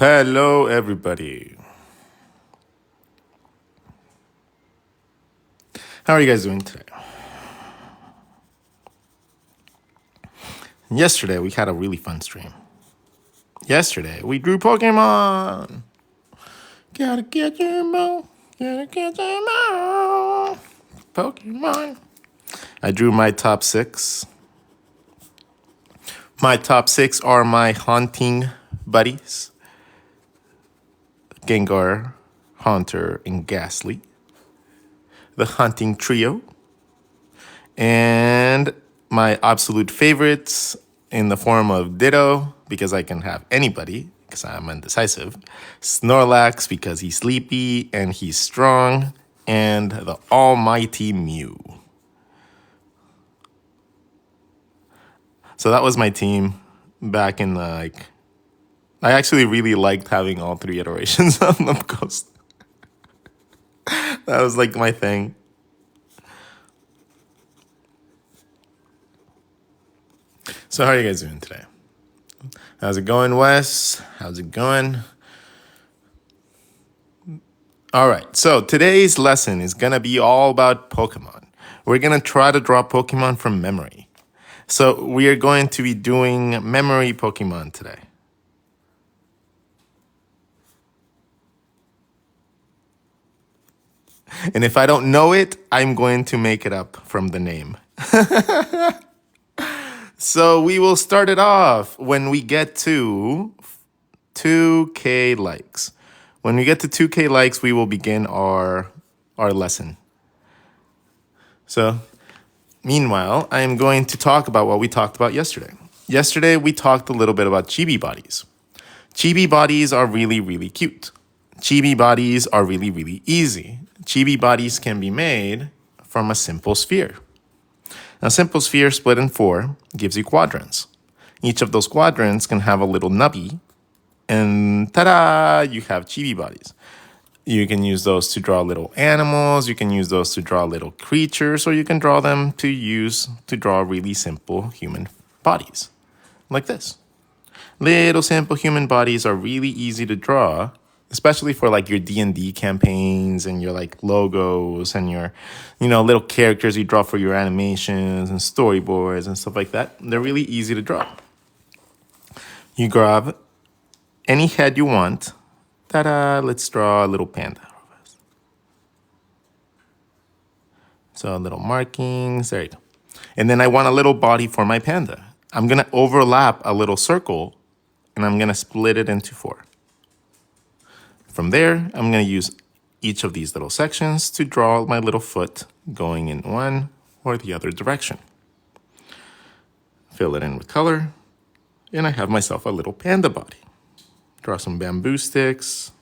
Hello, everybody. How are you guys doing today? Yesterday, we had a really fun stream. Yesterday, we drew Pokemon. Gotta get your mo. Gotta get your mo. Pokemon. I drew my top 6. My top 6 are my hunting buddies: Gengar, Haunter, and Ghastly. The hunting trio. And my absolute favorites in the form of Ditto, because I can have anybody, because I'm indecisive. Snorlax, because he's sleepy and he's strong. And the almighty Mew. So that was my team back in I actually really liked having all 3 iterations of the Ghost. That was like my thing. So how are you guys doing today? How's it going, Wes? How's it going? All right, so today's lesson is going to be all about Pokemon. We're going to try to draw Pokemon from memory. So we are going to be doing memory Pokemon today. And if I don't know it, I'm going to make it up from the name. So we will start it off when we get to 2K likes. When we get to 2K likes, we will begin our lesson. So meanwhile, I am going to talk about what we talked about yesterday. Yesterday, we talked a little bit about Chibi bodies. Chibi bodies are really, really cute. Chibi bodies are really, really easy. Chibi bodies can be made from a simple sphere. A simple sphere split in 4 gives you quadrants. Each of those quadrants can have a little nubby, and ta-da, you have chibi bodies. You can use those to draw little animals, you can use those to draw little creatures, or you can draw them to draw really simple human bodies, like this. Little simple human bodies are really easy to draw, especially for like your D&D campaigns and your like logos and your, little characters you draw for your animations and storyboards and stuff like that. They're really easy to draw. You grab any head you want. Ta-da, let's draw a little panda. So little markings, there you go. And then I want a little body for my panda. I'm gonna overlap a little circle and I'm gonna split it into 4. From there, I'm going to use each of these little sections to draw my little foot going in one or the other direction. Fill it in with color, and I have myself a little panda body. Draw some bamboo sticks,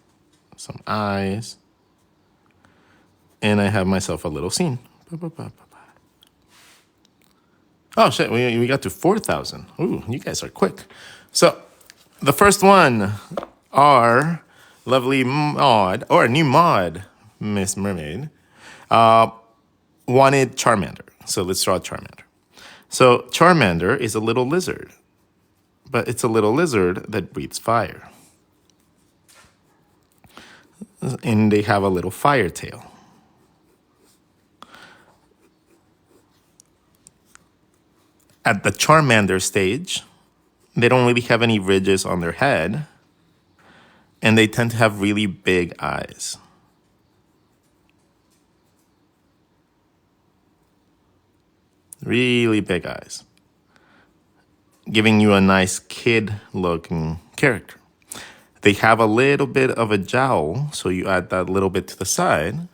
some eyes, and I have myself a little scene. Oh shit, we got to 4,000. Ooh, you guys are quick. So the first one are lovely mod, or a new mod, Miss Mermaid, wanted Charmander. So let's draw Charmander. So Charmander is a little lizard, but it's a little lizard that breathes fire. And they have a little fire tail. At the Charmander stage, they don't really have any ridges on their head, and they tend to have really big eyes. Really big eyes. Giving you a nice kid-looking character. They have a little bit of a jowl, so you add that little bit to the side.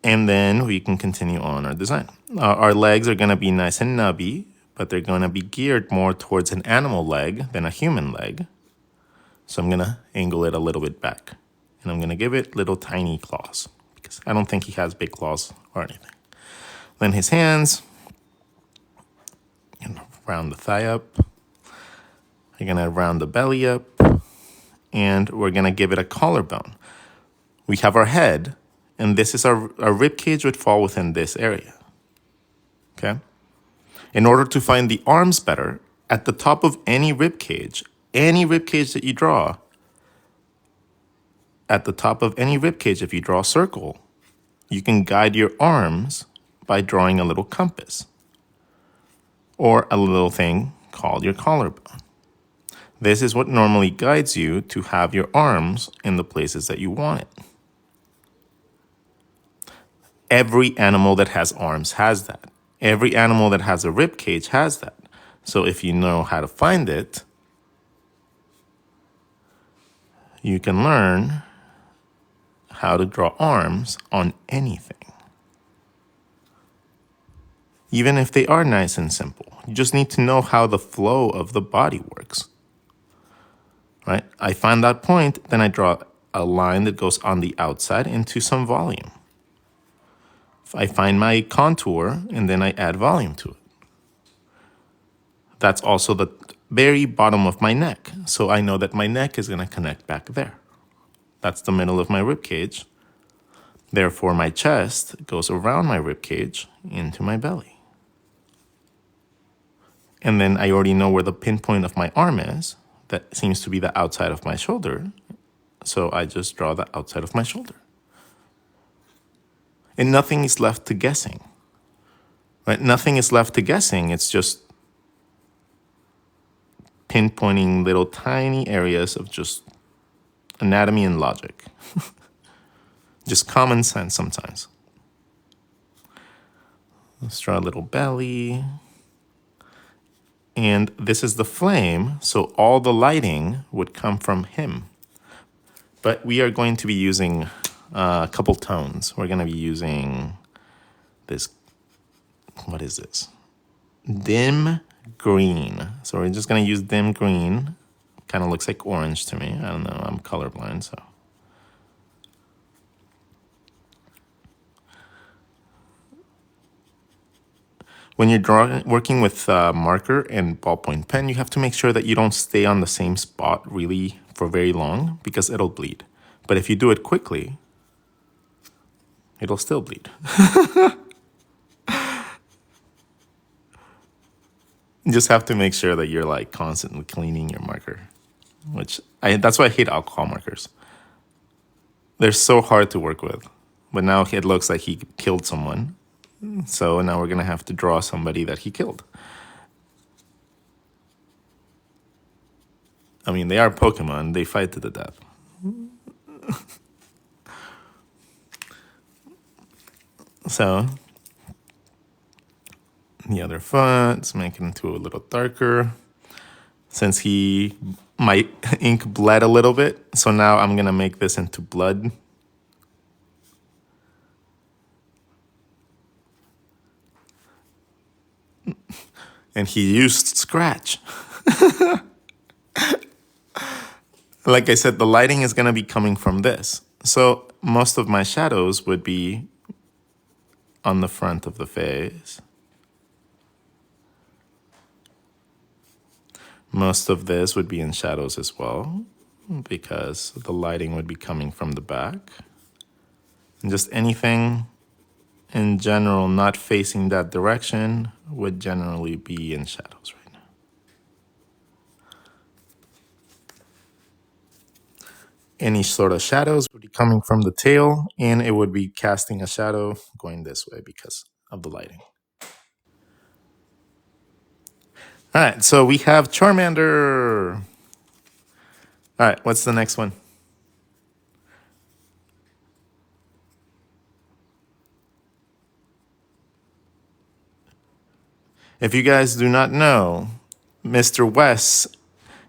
And then we can continue on our design. Our legs are going to be nice and nubby, but they're going to be geared more towards an animal leg than a human leg. So I'm going to angle it a little bit back. And I'm going to give it little tiny claws, because I don't think he has big claws or anything. Then his hands, and round the thigh up. We're going to round the belly up. And we're going to give it a collarbone. We have our head, and this is our rib cage would fall within this area. Okay? In order to find the arms better, at the top of any rib cage, any ribcage that you draw, at the top of any ribcage, if you draw a circle, you can guide your arms by drawing a little compass or a little thing called your collarbone. This is what normally guides you to have your arms in the places that you want it. Every animal that has arms has that. Every animal that has a rib cage has that. So if you know how to find it, you can learn how to draw arms on anything. Even if they are nice and simple. You just need to know how the flow of the body works. Right? I find that point, then I draw a line that goes on the outside into some volume. I find my contour, and then I add volume to it. That's also the very bottom of my neck. So I know that my neck is going to connect back there. That's the middle of my rib cage. Therefore, my chest goes around my rib cage into my belly. And then I already know where the pinpoint of my arm is. That seems to be the outside of my shoulder. So I just draw the outside of my shoulder. And nothing is left to guessing. Right? Nothing is left to guessing. It's just pinpointing little tiny areas of just anatomy and logic. Just common sense sometimes. Let's draw a little belly. And this is the flame, so all the lighting would come from him. But we are going to be using a couple tones. We're going to be using this, what is this? Dim green. So we're just going to use dim green. Kind of looks like orange to me. I don't know, I'm colorblind, so. When you're working with marker and ballpoint pen, you have to make sure that you don't stay on the same spot really for very long because it'll bleed. But if you do it quickly, it'll still bleed. You just have to make sure that you're like constantly cleaning your marker, that's why I hate alcohol markers. They're so hard to work with. But now it looks like he killed someone. So now we're going to have to draw somebody that he killed. I mean, they are Pokemon. They fight to the death. So, the other foot, let's make it into a little darker. Since my ink bled a little bit, so now I'm going to make this into blood. And he used scratch. Like I said, the lighting is going to be coming from this. So most of my shadows would be on the front of the face. Most of this would be in shadows as well, because the lighting would be coming from the back. And just anything in general not facing that direction would generally be in shadows right now. Any sort of shadows would be coming from the tail, and it would be casting a shadow going this way because of the lighting. All right, so we have Charmander. All right, what's the next one? If you guys do not know, Mr. Wes,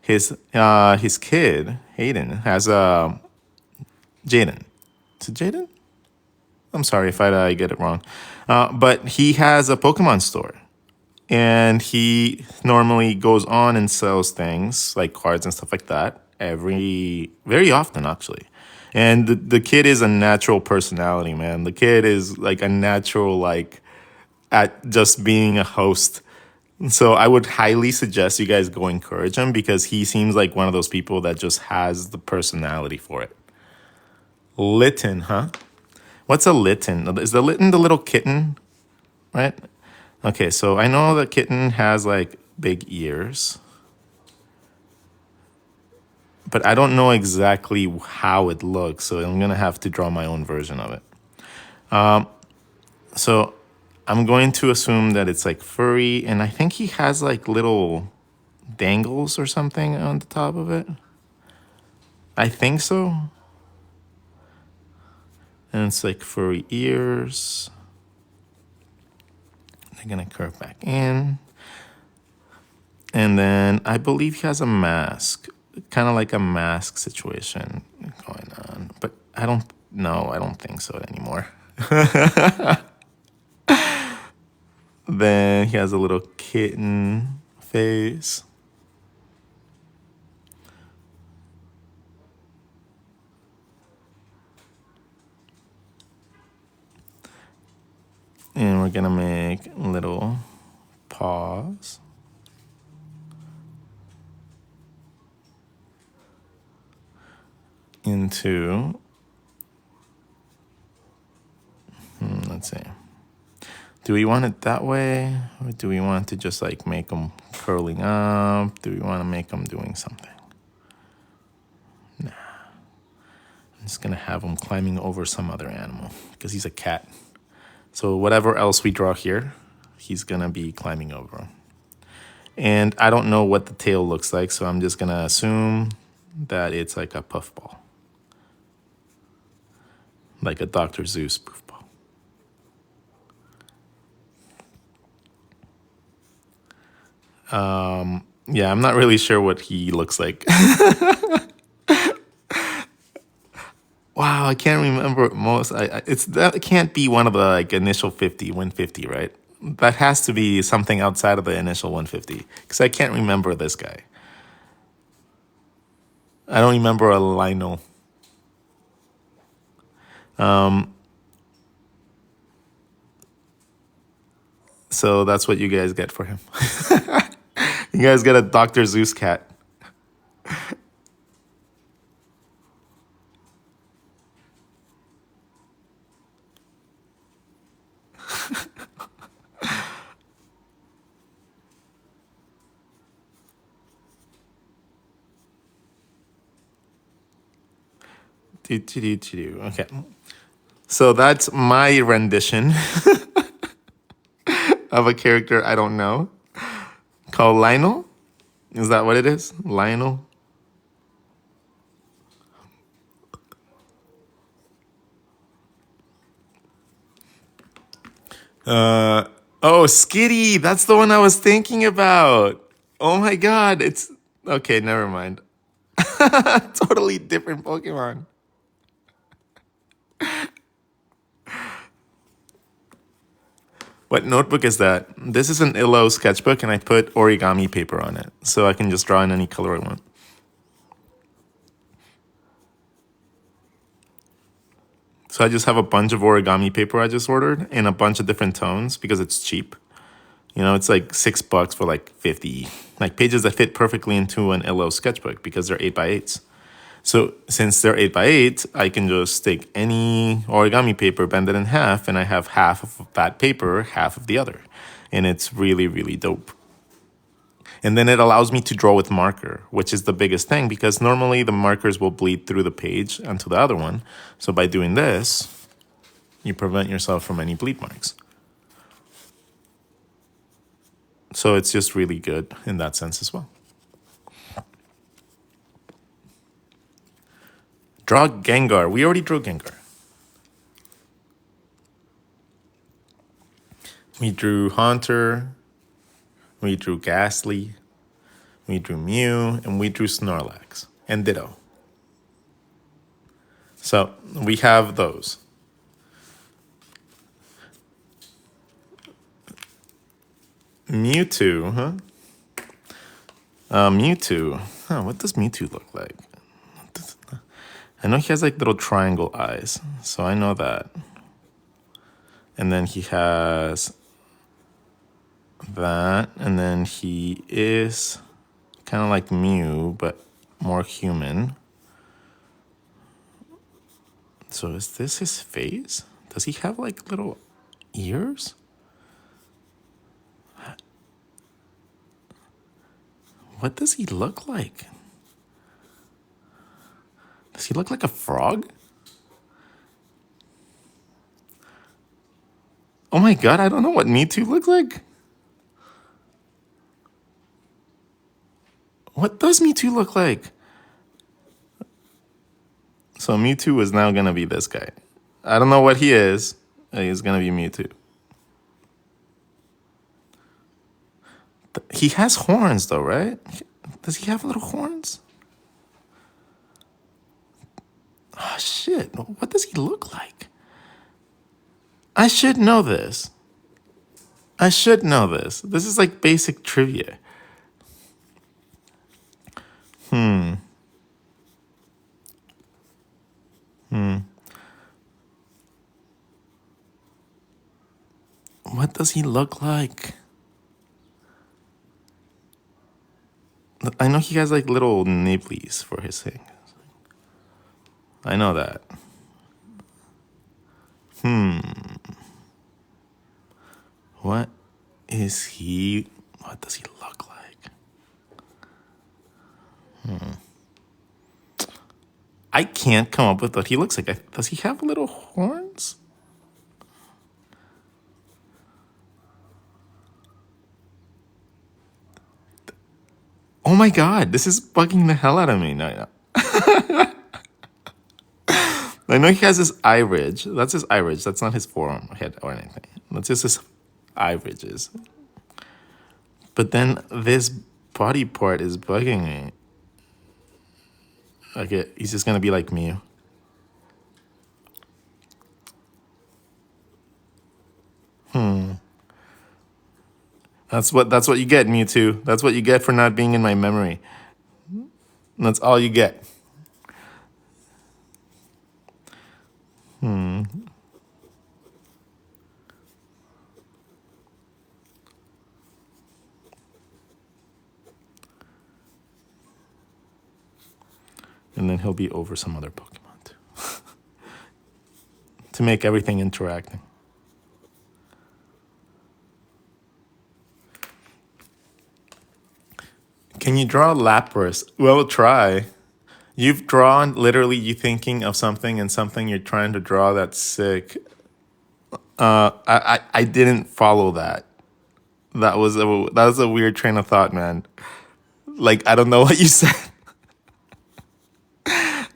his kid, Hayden, has a Jaden. Is it Jaden? I'm sorry if I get it wrong. But he has a Pokemon store. And he normally goes on and sells things like cards and stuff like that very often, actually. And the kid is a natural personality, man. The kid is like a natural, like, at just being a host. So I would highly suggest you guys go encourage him because he seems like one of those people that just has the personality for it. Litten, huh? What's a Litten? Is the Litten the little kitten, right? Okay, so I know the kitten has like big ears. but I don't know exactly how it looks, so I'm gonna have to draw my own version of it. So I'm going to assume that it's like furry, and I think he has like little dangles or something on the top of it. I think so. And it's like furry ears. They're gonna curve back in. And then I believe he has a mask, kind of like a mask situation going on. But I don't know, I don't think so anymore. Then he has a little kitten face. And we're gonna make little paws. Into, let's see. Do we want it that way? Or do we want to just like make them curling up? Do we want to make them doing something? Nah. I'm just gonna have him climbing over some other animal because he's a cat. So whatever else we draw here, he's gonna be climbing over. And I don't know what the tail looks like, so I'm just gonna assume that it's like a puffball. Like a Dr. Zeus puffball. Yeah, I'm not really sure what he looks like. Wow, I can't remember most. That can't be one of the like initial 50, 150, right? That has to be something outside of the initial 150 because I can't remember this guy. I don't remember a Liono. So that's what you guys get for him. You guys get a Dr. Zeus cat. Okay. So that's my rendition of a character I don't know called Lionel. Is that what it is? Lionel? Oh, Skitty. That's the one I was thinking about. Oh my god. It's okay, never mind. Totally different Pokemon. What notebook is that? This is an Illo sketchbook, and I put origami paper on it, so I can just draw in any color I want. So I just have a bunch of origami paper I just ordered in a bunch of different tones because it's cheap. You know, it's like $6 for like 50 like pages that fit perfectly into an Illo sketchbook because they're 8x8s. So since they're 8x8, I can just take any origami paper, bend it in half, and I have half of that paper, half of the other. And it's really, really dope. And then it allows me to draw with marker, which is the biggest thing because normally the markers will bleed through the page onto the other one. So by doing this, you prevent yourself from any bleed marks. So it's just really good in that sense as well. Draw Gengar. We already drew Gengar. We drew Haunter. We drew Ghastly. We drew Mew. And we drew Snorlax. And Ditto. So we have those. Mewtwo, huh? Mewtwo. Huh, what does Mewtwo look like? I know he has like little triangle eyes, so I know that. And then he has that, and then he is kind of like Mew, but more human. So is this his face? Does he have like little ears? What does he look like? Does he look like a frog? Oh my god, I don't know what Mewtwo looks like. What does Mewtwo look like? So Mewtwo is now gonna be this guy. I don't know what he is. He's gonna be Mewtwo. He has horns though, right? Does he have little horns? Oh shit, what does he look like? I should know this. I should know this. This is like basic trivia. What does he look like? I know he has like little nibblies for his thing. I know that. What is he? What does he look like? I can't come up with what he looks like. Does he have little horns? Oh my god, this is bugging the hell out of me. No. I know he has his eye ridge. That's his eye ridge. That's not his forearm head or anything. That's just his eye ridges. But then this body part is bugging me. Okay, he's just gonna be like Mew. That's what you get, Mewtwo. That's what you get for not being in my memory. That's all you get. And then he'll be over some other Pokemon too. To make everything interacting. Can you draw Lapras? Well, try. You've drawn literally you thinking of something and something you're trying to draw that's sick. I didn't follow that. That was a weird train of thought, man. Like I don't know what you said.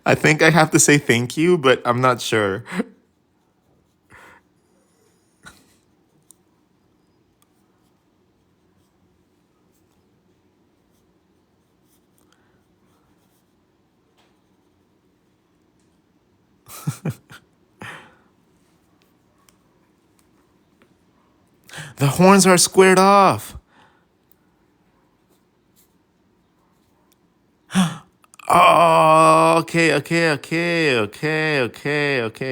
I think I have to say thank you, but I'm not sure. The horns are squared off. Oh, okay.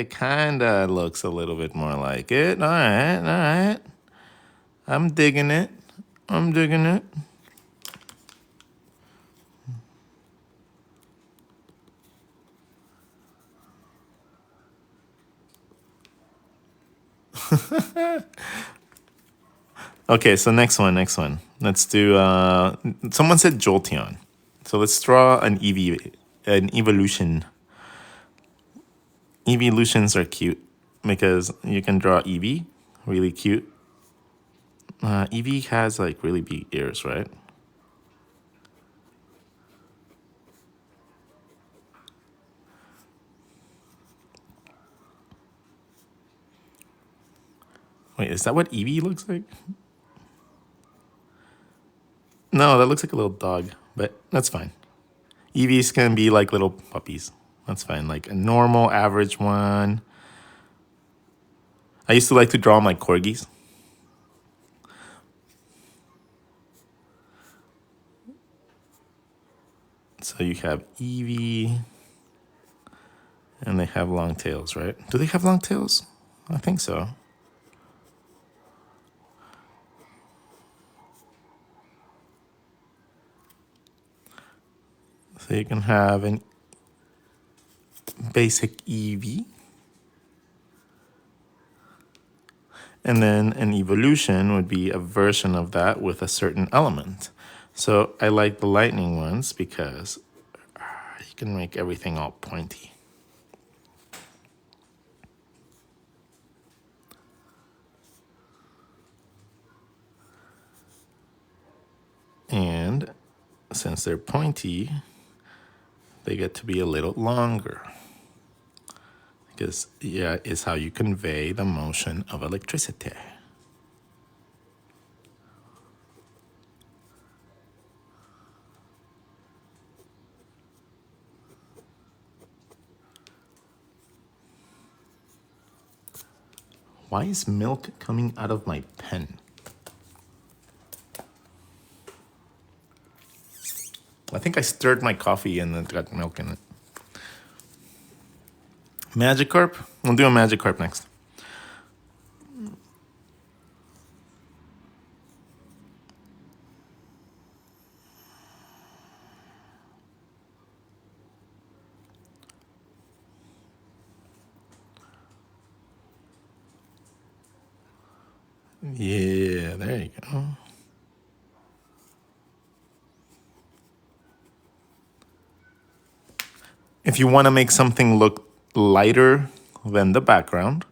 Kinda looks a little bit more like it. All right. I'm digging it. Okay, so next one. Let's do. Someone said Jolteon, so let's draw an Eevee, an evolution. Evolutions are cute because you can draw Eevee, really cute. Eevee has like really big ears, right? Wait, is that what Eevee looks like? No, that looks like a little dog, but that's fine. Eevees can be like little puppies. That's fine. Like a normal, average one. I used to like to draw my corgis. So you have Eevee, and they have long tails, right? Do they have long tails? I think so. So you can have an basic Eevee. And then an evolution would be a version of that with a certain element. So I like the lightning ones because You can make everything all pointy. And since they're pointy, they get to be a little longer. Because, yeah, is how you convey the motion of electricity. Why is milk coming out of my pen? I think I stirred my coffee and it got milk in it. Magikarp? We'll do a Magikarp next. Yeah, there you go. If you want to make something look lighter than the background,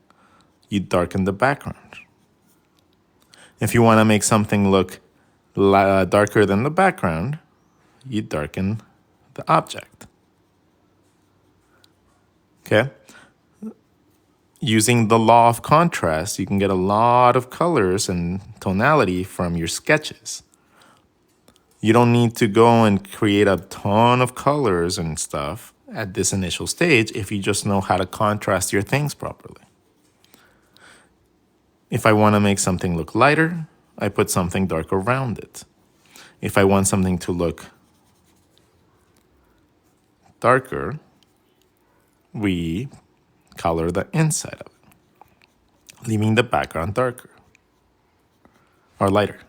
you darken the background. If you want to make something look darker than the background, you darken the object. Okay? Using the law of contrast, you can get a lot of colors and tonality from your sketches. You don't need to go and create a ton of colors and stuff at this initial stage if you just know how to contrast your things properly. If I want to make something look lighter, I put something dark around it. If I want something to look darker, we color the inside of it, leaving the background darker or lighter.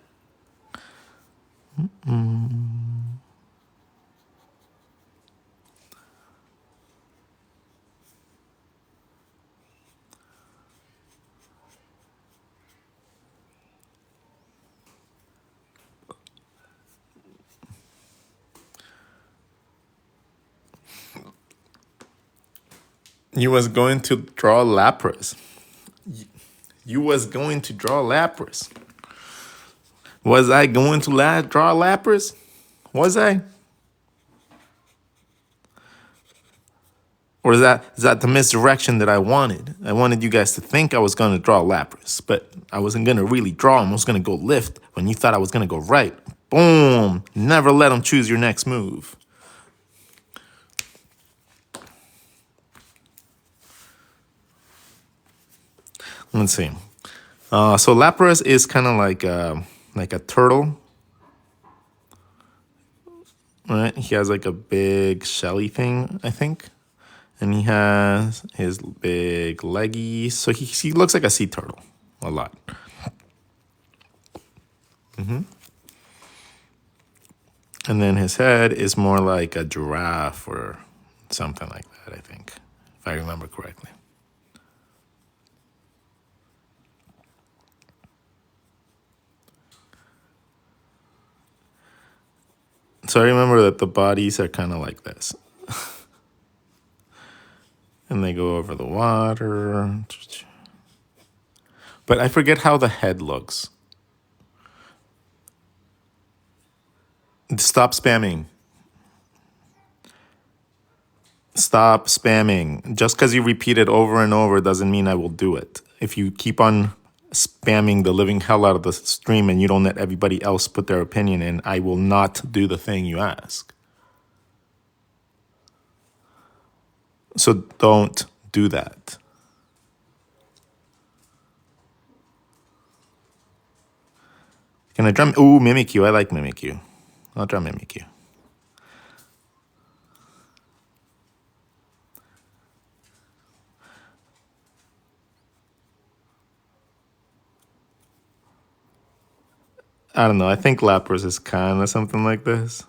You was going to draw Lapras. You was going to draw Lapras. Was I going to draw Lapras? Was I? Or is that the misdirection that I wanted? I wanted you guys to think I was going to draw Lapras, but I wasn't going to really draw him. I was going to go lift when you thought I was going to go right. Boom. Never let him choose your next move. Let's see. So Lapras is kind of like a turtle, right? He has like a big shelly thing, I think, and he has his big leggies. So he looks like a sea turtle a lot. And then his head is more like a giraffe or something like that, I think, if I remember correctly. So I remember that the bodies are kind of like this. And they go over the water. But I forget how the head looks. Stop spamming. Stop spamming. Just because you repeat it over and over doesn't mean I will do it. If you keep on spamming the living hell out of the stream and you don't let everybody else put their opinion in, I will not do the thing you ask. So don't do that. Can I draw? Ooh, Mimikyu. I like Mimikyu. I'll draw Mimikyu. I don't know. I think Lapras is kind of something like this.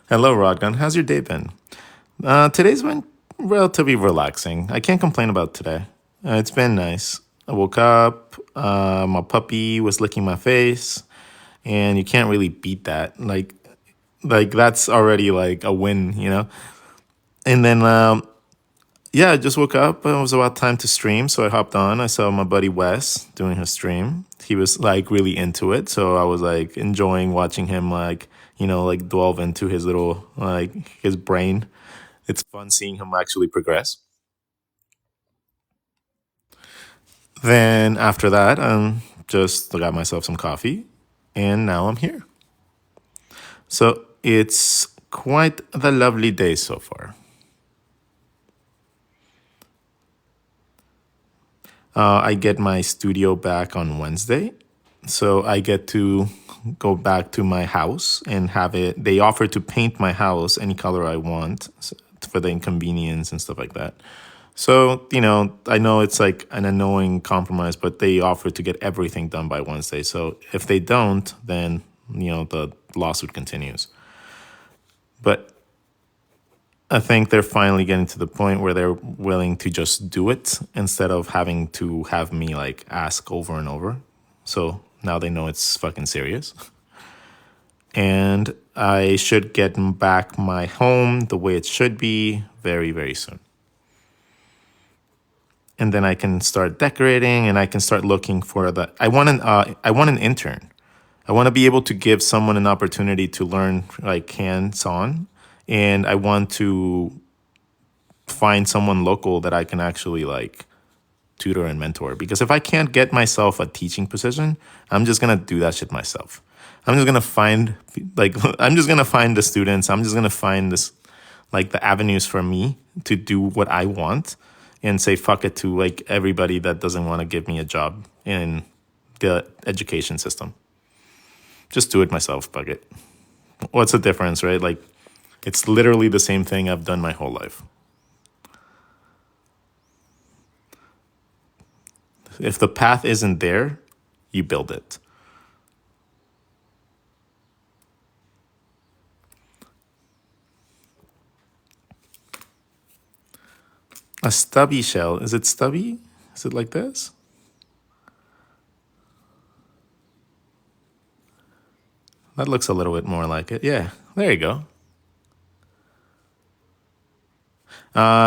Hello, RODGON. How's your day been? Today's been relatively relaxing. I can't complain about today. It's been nice. I woke up, My puppy was licking my face, and you can't really beat that. Like that's already like a win, you know. And then yeah, I just woke up. It was about time to stream, so I hopped on. I saw my buddy Wes doing his stream. He was like really into it, so I was like enjoying watching him like like delve into his little like his brain. It's fun seeing him actually progress. Then after that, just got myself some coffee, and now I'm here. So it's quite the lovely day so far. I get my studio back on Wednesday. So I get to go back to my house and have it. They offer to paint my house any color I want for the inconvenience and stuff like that. So, I know it's like an annoying compromise, but they offer to get everything done by Wednesday. So if they don't, then, the lawsuit continues. But I think they're finally getting to the point where they're willing to just do it instead of having to have me like ask over and over. So now they know it's fucking serious. And I should get back my home the way it should be very, very soon. And then I can start decorating and I can start looking for the I want an intern. I want to be able to give someone an opportunity to learn like hands-on, and I want to find someone local that I can actually like tutor and mentor. Because if I can't get myself a teaching position, I'm just gonna do that shit myself. I'm just gonna find like I'm just gonna find the students. I'm just gonna find this like the avenues for me to do what I want and say fuck it to like everybody that doesn't want to give me a job in the education system. Just do it myself, fuck it. What's the difference, right? Like it's literally the same thing I've done my whole life. If the path isn't there, you build it. A stubby shell. Is it stubby? Is it like this? That looks a little bit more like it. Yeah, there you go.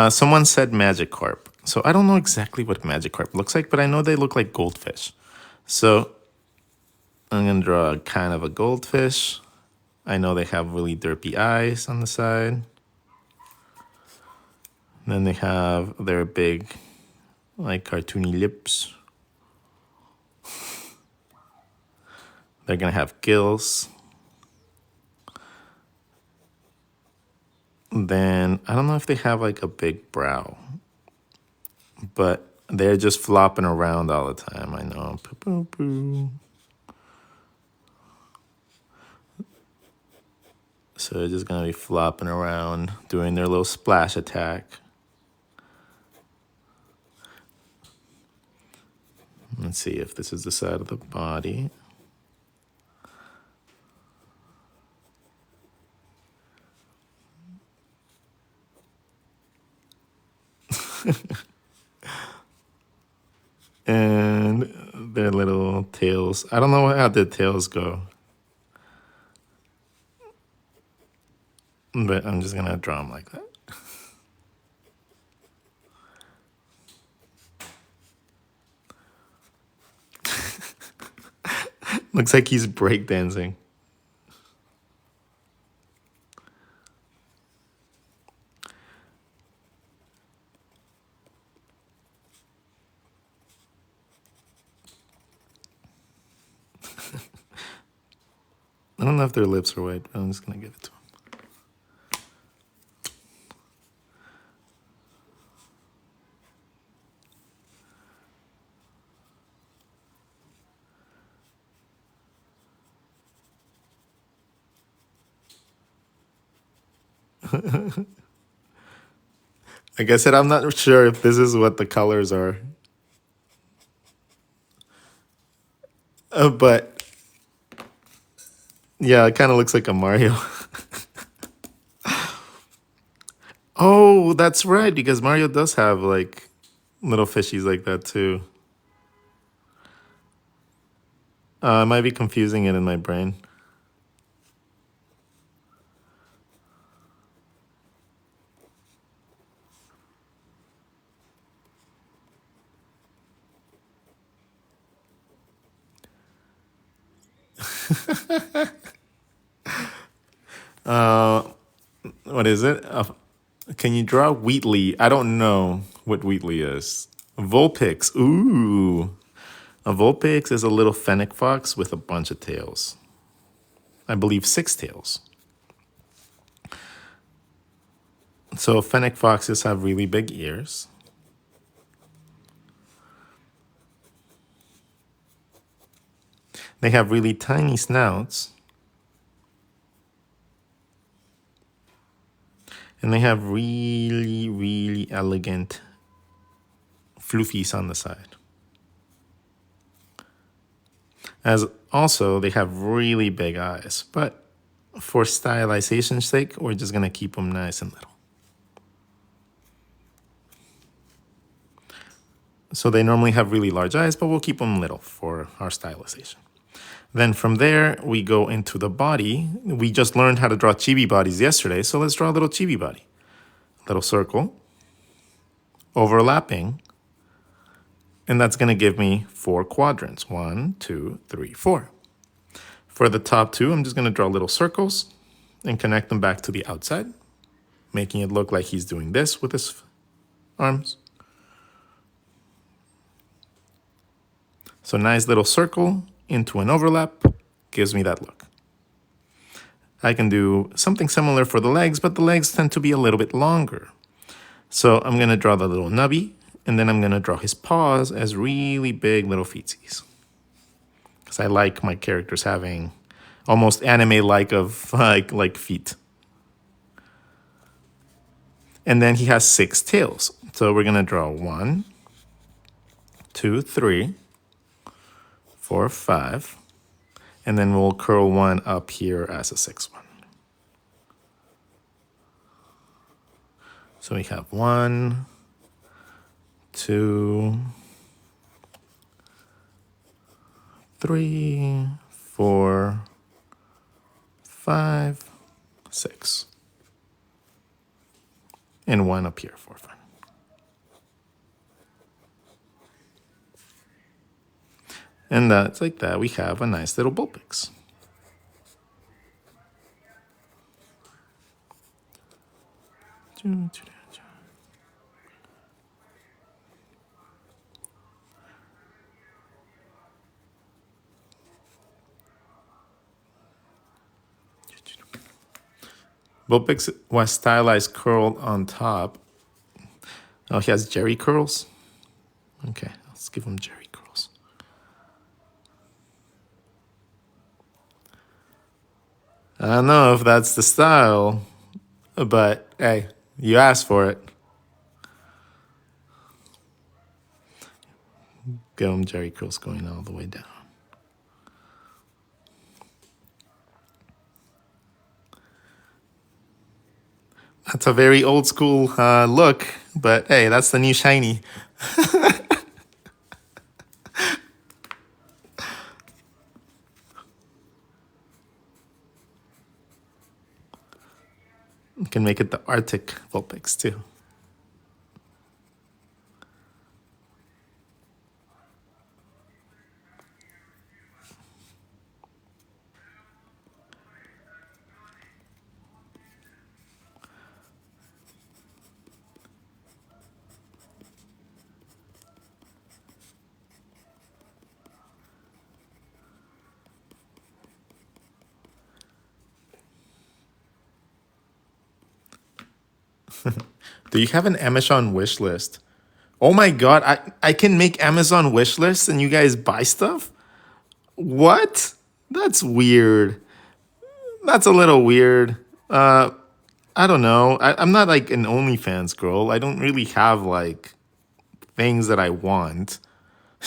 Someone said Magikarp. So I don't know exactly what Magikarp looks like, but I know they look like goldfish. So I'm going to draw kind of a goldfish. I know they have really derpy eyes on the side. Then they have their big, like, cartoony lips. They're going to have gills. Then I don't know if they have like a big brow, but they're just flopping around all the time. I know. Poo-poo-poo. So they're just going to be flopping around, doing their little splash attack. Let's see if this is the side of the body. And their little tails. I don't know how their tails go, but I'm just going to draw them like that. Looks like he's breakdancing. I don't know if their lips are white, but I'm just going to give it to him. Like I said, I'm not sure if this is what the colors are. But yeah, it kind of looks like a Mario. Oh, that's right, because Mario does have like little fishies like that too. I might be confusing it in my brain. What is it? Can you draw Wheatley? I don't know what Wheatley is. Vulpix. Ooh. A Vulpix is a little fennec fox with a bunch of tails. I believe 6 tails. So fennec foxes have really big ears. They have really tiny snouts. And they have really, really elegant floofies on the side. As also, they have really big eyes, but for stylization's sake, we're just gonna keep them nice and little. So they normally have really large eyes, but we'll keep them little for our stylization. Then from there, we go into the body. We just learned how to draw chibi bodies yesterday, so let's draw a little chibi body. Little circle, overlapping, and that's gonna give me 4 quadrants. 1, 2, 3, 4. For the top 2, I'm just gonna draw little circles and connect them back to the outside, making it look like he's doing this with his arms. So nice little circle into an overlap gives me that look. I can do something similar for the legs, but the legs tend to be a little bit longer. So I'm gonna draw the little nubby, and then I'm gonna draw his paws as really big little feetsies. Because I like my characters having almost anime-like of like feet. And then he has 6 tails. So we're gonna draw 1, 2, 3, 4, 5. And then we'll curl one up here as a 6th one. So we have 1, 2, 3, 4, 5, 6. And 1 up here for fun. And that's like that. We have a nice little Vulpix. Vulpix was stylized curled on top. Oh, he has Jerry curls? Okay, let's give him Jerry curls. I don't know if that's the style, but hey, you asked for it. Give him Jerry curls going all the way down. That's a very old school look, but hey, that's the new shiny. You can make it the Arctic Vulpix too. Do you have an Amazon wish list? Oh my god, I can make Amazon wish lists and you guys buy stuff? What? That's weird. That's a little weird. I don't know. I'm not like an OnlyFans girl. I don't really have like things that I want.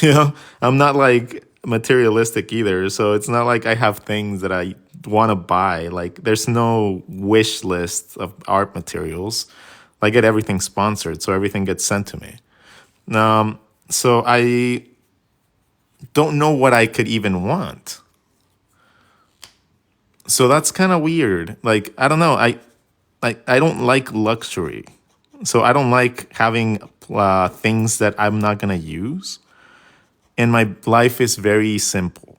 You know, I'm not like materialistic either. So it's not like I have things that I want to buy. Like there's no wish list of art materials. I get everything sponsored, so everything gets sent to me. So I don't know what I could even want. So that's kind of weird. Like, I don't know. I don't like luxury. So I don't like having things that I'm not going to use. And my life is very simple.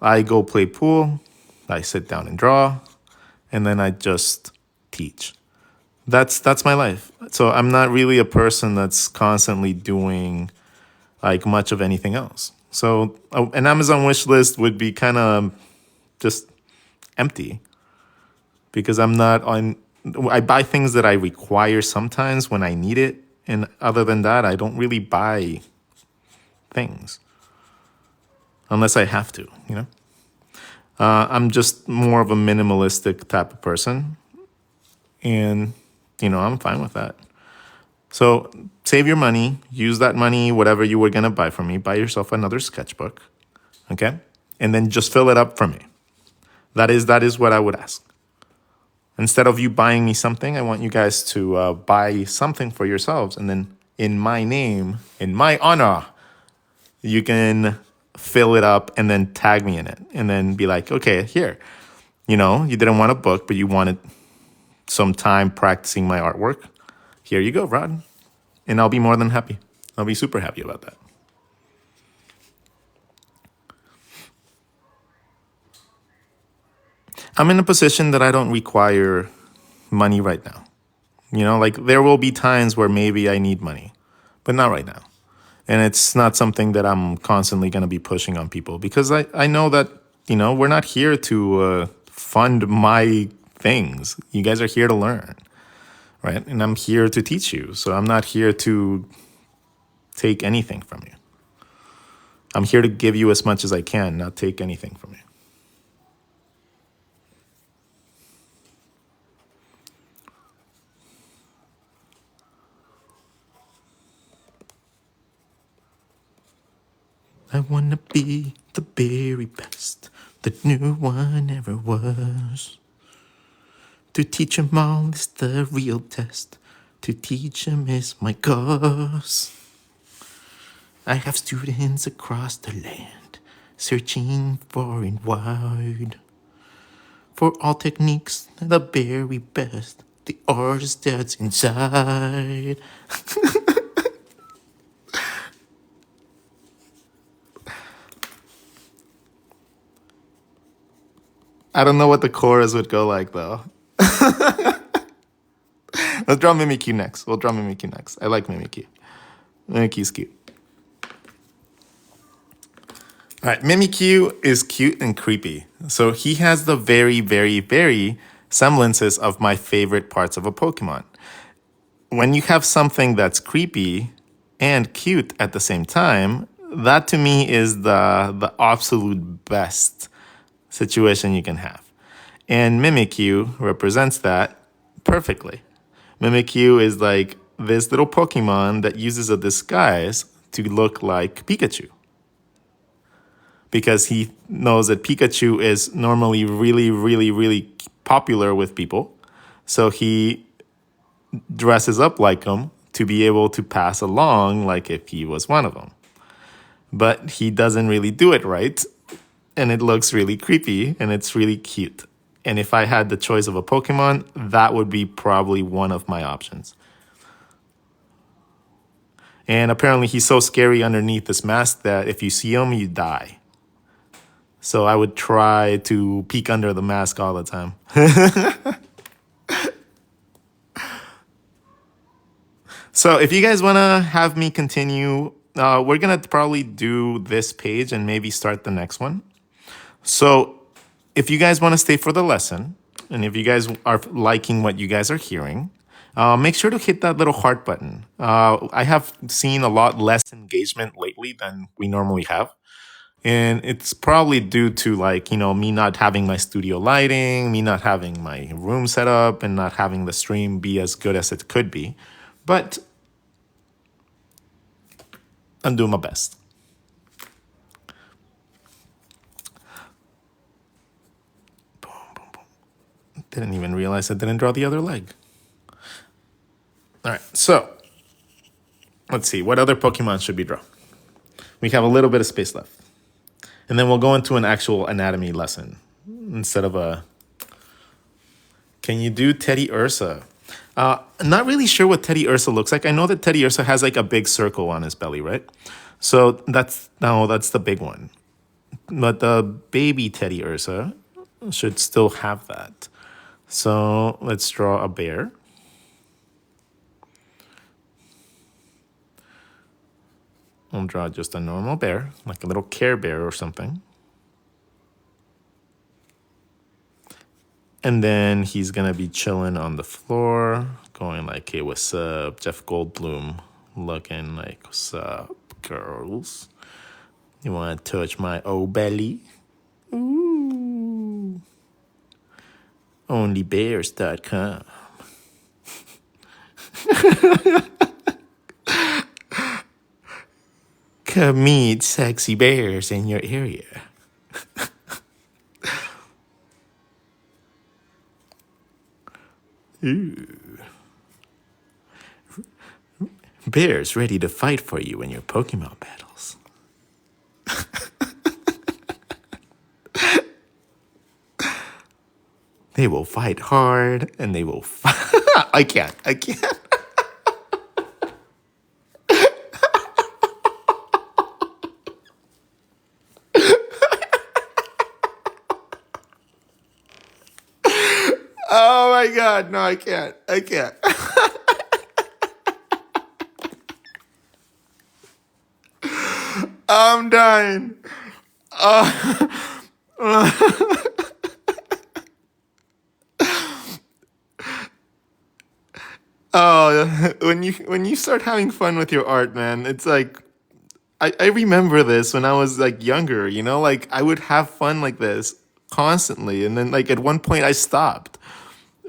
I go play pool, I sit down and draw, and then I just teach. That's my life. So I'm not really a person that's constantly doing like much of anything else. So an Amazon wish list would be kind of just empty because I'm not on. I buy things that I require sometimes when I need it, and other than that, I don't really buy things unless I have to. You know, I'm just more of a minimalistic type of person, and I'm fine with that. So save your money, use that money, whatever you were gonna buy from me, buy yourself another sketchbook, okay? And then just fill it up for me. That is what I would ask. Instead of you buying me something, I want you guys to buy something for yourselves, and then in my name, in my honor, you can fill it up and then tag me in it, and then be like, okay, here, you didn't want a book, but you wanted some time practicing my artwork. Here you go, Rod. And I'll be more than happy. I'll be super happy about that. I'm in a position that I don't require money right now. Like there will be times where maybe I need money, but not right now. And it's not something that I'm constantly going to be pushing on people because I know that, we're not here to fund my things. You guys are here to learn. Right? And I'm here to teach you. So I'm not here to take anything from you. I'm here to give you as much as I can, not take anything from you. I want to be the very best that no one ever was. To teach 'em all is the real test. To teach 'em is my cause. I have students across the land searching far and wide for all techniques, the very best, the artist that's inside. I don't know what the chorus would go like though. Let's draw Mimikyu next. We'll draw Mimikyu next. I like Mimikyu. Mimikyu's cute. All right, Mimikyu is cute and creepy. So he has the very, very, very semblances of my favorite parts of a Pokemon. When you have something that's creepy and cute at the same time, that to me is the absolute best situation you can have. And Mimikyu represents that perfectly. Mimikyu is like this little Pokemon that uses a disguise to look like Pikachu. Because he knows that Pikachu is normally really, really, really popular with people. So he dresses up like him to be able to pass along like if he was one of them. But he doesn't really do it right. And it looks really creepy and it's really cute. And if I had the choice of a Pokemon, that would be probably one of my options. And apparently he's so scary underneath this mask that if you see him, you die. So I would try to peek under the mask all the time. So if you guys want to have me continue, we're going to probably do this page and maybe start the next one. So if you guys want to stay for the lesson, and if you guys are liking what you guys are hearing, make sure to hit that little heart button. I have seen a lot less engagement lately than we normally have. And it's probably due to me not having my studio lighting, me not having my room set up, and not having the stream be as good as it could be. But I'm doing my best. Boom, boom, boom. Didn't even realize I didn't draw the other leg. All right, so let's see. What other Pokemon should we draw? We have a little bit of space left. And then we'll go into an actual anatomy lesson instead of a... Can you do Teddy Ursa? Not really sure what Teddy Ursa looks like. I know that Teddy Ursa has like a big circle on his belly, right? So that's the big one. But the baby Teddy Ursa should still have that. So let's draw a bear. I'll draw just a normal bear, like a little Care Bear or something. And then he's gonna be chilling on the floor, going like, hey, what's up? Jeff Goldblum looking like, what's up, girls? You wanna touch my old belly? Ooh. Onlybears.com. Come meet sexy bears in your area. Ooh. Bears ready to fight for you in your Pokemon battles. They will fight hard and they will fight. I can't. Oh my God, no, I can't. I'm dying. Oh, when you start having fun with your art, man, it's like I remember this when I was like younger, you know, like I would have fun like this constantly, and then like at one point I stopped.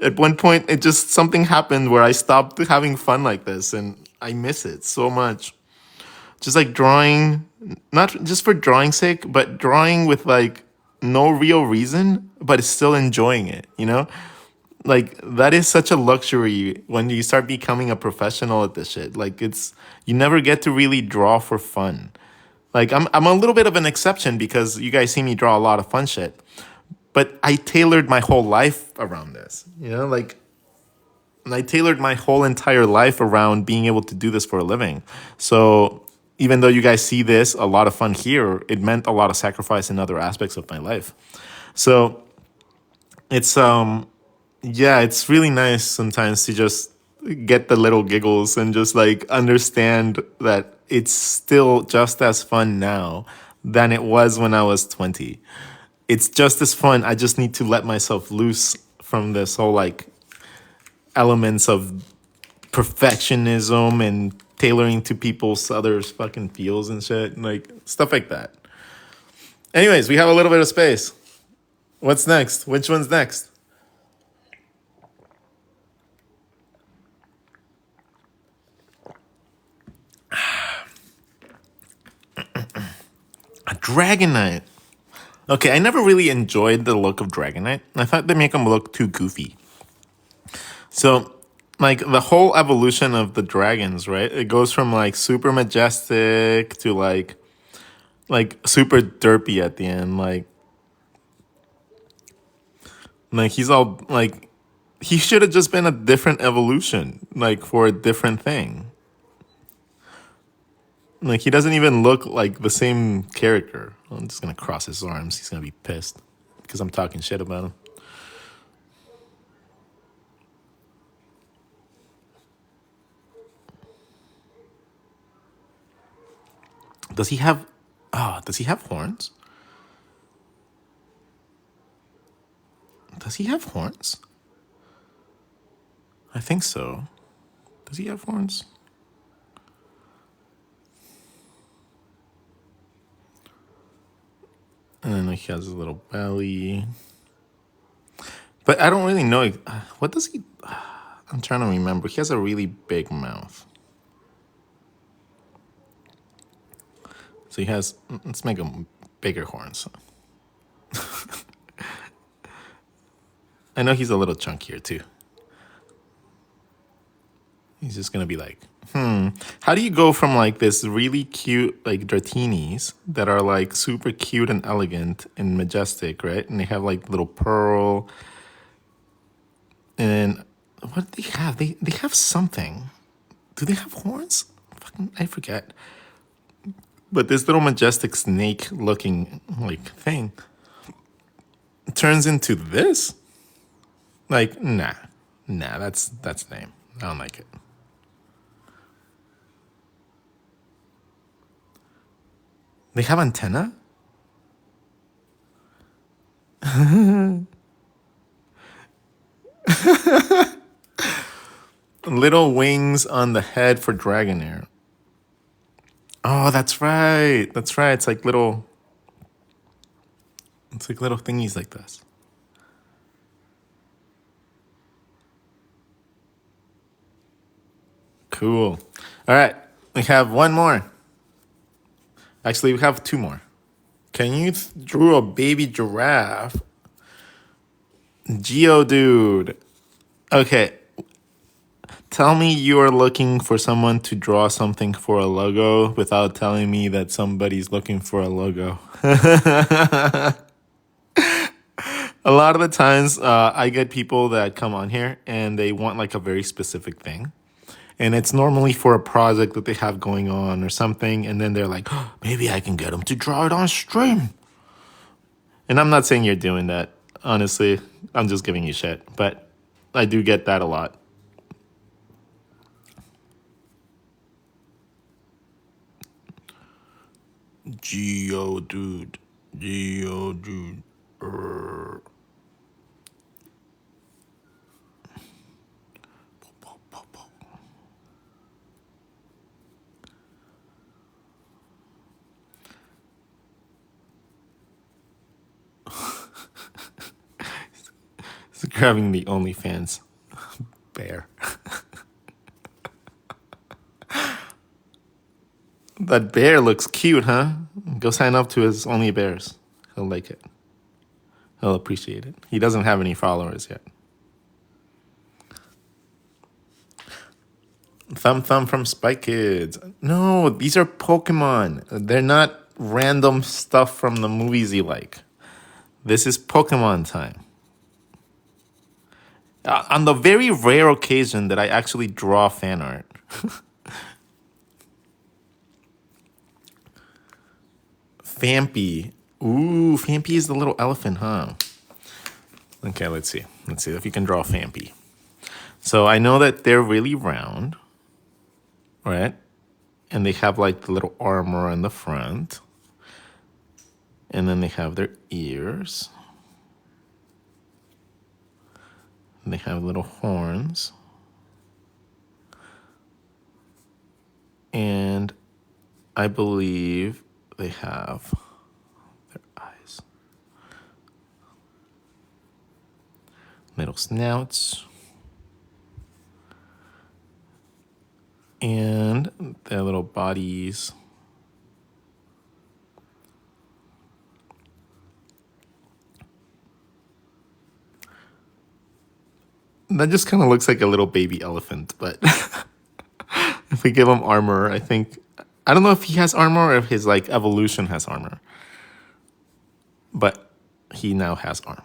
At one point it just something happened where I stopped having fun like this, and I miss it so much. Just like drawing, not just for drawing's sake, but drawing with like no real reason, but still enjoying it, you know? Like that is such a luxury when you start becoming a professional at this shit. Like it's you never get to really draw for fun. Like I'm a little bit of an exception because you guys see me draw a lot of fun shit. But I tailored my whole life around this. You know, like and I tailored my whole entire life around being able to do this for a living. So even though you guys see this a lot of fun here, it meant a lot of sacrifice in other aspects of my life. So it's yeah, it's really nice sometimes to just get the little giggles and just like understand that it's still just as fun now than it was when I was 20. It's just as fun. I just need to let myself loose from this whole like elements of perfectionism and tailoring to people's others fucking feels and shit, like stuff like that. Anyways, we have a little bit of space. What's next? Which one's next? A Dragonite. Okay, I never really enjoyed the look of Dragonite. I thought they make them look too goofy. So, like the whole evolution of the dragons, right? It goes from like super majestic to like super derpy at the end. Like he's all like he should have just been a different evolution, like for a different thing. Like he doesn't even look like the same character. I'm just gonna cross his arms. He's gonna be pissed because I'm talking shit about him. Does he have? Oh, does he have horns? Does he have horns? I think so. Does he have horns? And then like, he has a little belly. But I don't really know. What does he... I'm trying to remember. He has a really big mouth. So he has... Let's make him bigger horns. I know he's a little chunkier too. He's just gonna be like, how do you go from like this really cute like Dratinis that are like super cute and elegant and majestic, right? And they have like little pearl and what do they have? They have something. Do they have horns? Fucking, I forget. But this little majestic snake looking like thing turns into this? Like, nah. Nah, that's lame. I don't like it. They have antenna? Little wings on the head for Dragonair. Oh, that's right. That's right. It's like little thingies like this. Cool. All right. We have one more. Actually, we have two more. Can you draw a baby giraffe? Geodude. Okay. Tell me you are looking for someone to draw something for a logo without telling me that somebody's looking for a logo. A lot of the times, I get people that come on here and they want like a very specific thing. And it's normally for a project that they have going on or something. And then they're like, oh, maybe I can get them to draw it on stream. And I'm not saying you're doing that. Honestly, I'm just giving you shit. But I do get that a lot. Geodude. Geodude. It's grabbing the OnlyFans bear. That bear looks cute, huh? Go sign up to his Only Bears. He'll like it. He'll appreciate it. He doesn't have any followers yet. Thumb Thumb from Spike Kids. No, these are Pokemon. They're not random stuff from the movies you like. This is Pokemon time. On the very rare occasion that I actually draw fan art. Fampy. Ooh, Fampy is the little elephant, huh? Okay, let's see. Let's see if you can draw Fampy. So I know that they're really round, right? And they have like the little armor on the front. And then they have their ears. And they have little horns. And I believe they have their eyes. Little snouts. And their little bodies. That just kind of looks like a little baby elephant, but if we give him armor, I don't know if he has armor or if his like evolution has armor. But he now has armor.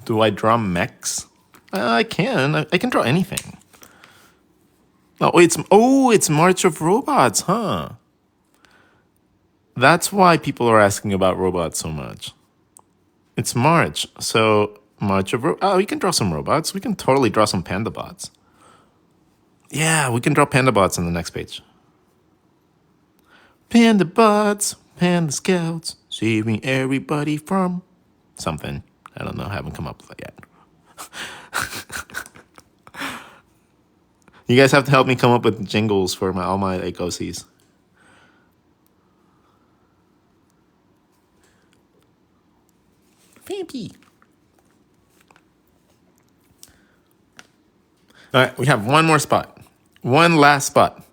Do I draw mechs? I can. I can draw anything. It's March of Robots, huh? That's why people are asking about robots so much. It's March, so we can draw some robots. We can totally draw some panda bots. Yeah, we can draw panda bots on the next page. Panda bots, panda scouts, saving everybody from something. I don't know. I haven't come up with that yet. You guys have to help me come up with jingles for all my like OCs. Fampy. All right, we have one more spot. One last spot.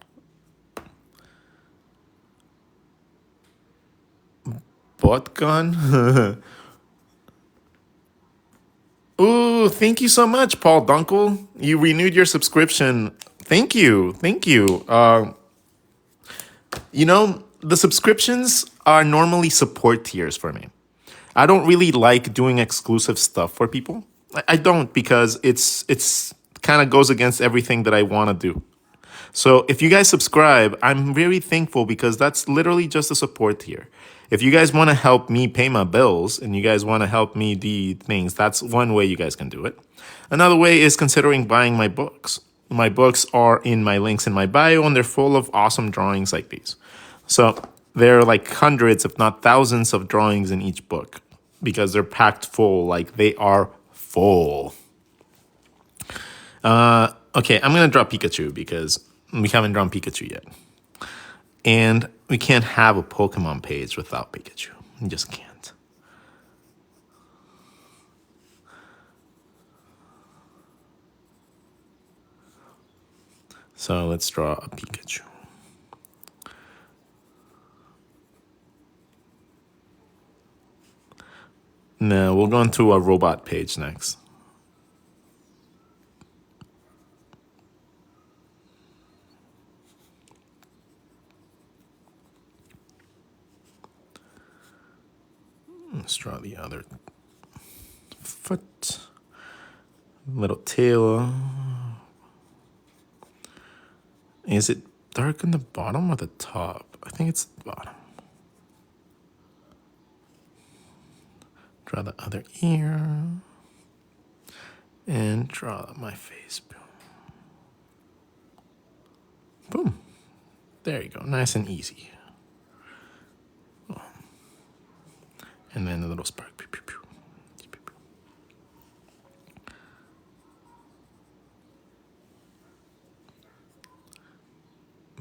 Botgun? Ooh, thank you so much, Paul Dunkel. You renewed your subscription. Thank you. Thank you. You know, the subscriptions are normally support tiers for me. I don't really like doing exclusive stuff for people. I don't because it's kind of goes against everything that I want to do. So if you guys subscribe, I'm very thankful because that's literally just a support tier. If you guys want to help me pay my bills and you guys want to help me do things, that's one way you guys can do it. Another way is considering buying my books. My books are in my links in my bio and they're full of awesome drawings like these. So there are like hundreds, if not thousands, of drawings in each book because they're packed full, like they are full. Okay, I'm gonna draw Pikachu because we haven't drawn Pikachu yet. And we can't have a Pokemon page without Pikachu. We just can't. So let's draw a Pikachu. No, we'll go into a robot page next. Let's draw the other foot. Little tail. Is it dark in the bottom or the top? I think it's the bottom. Draw the other ear. And draw my face. Boom. There you go. Nice and easy. And then a little spark. Pew, pew, pew.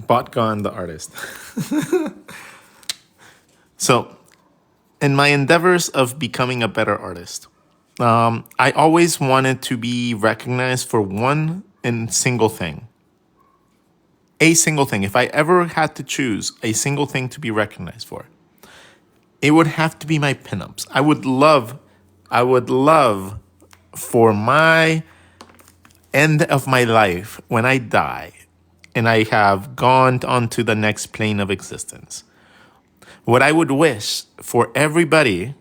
RODGON, the artist. So, in my endeavors of becoming a better artist, I always wanted to be recognized for one and single thing. A single thing. If I ever had to choose a single thing to be recognized for, it would have to be my pinups. I would love for my end of my life when I die and I have gone on to the next plane of existence. What I would wish for everybody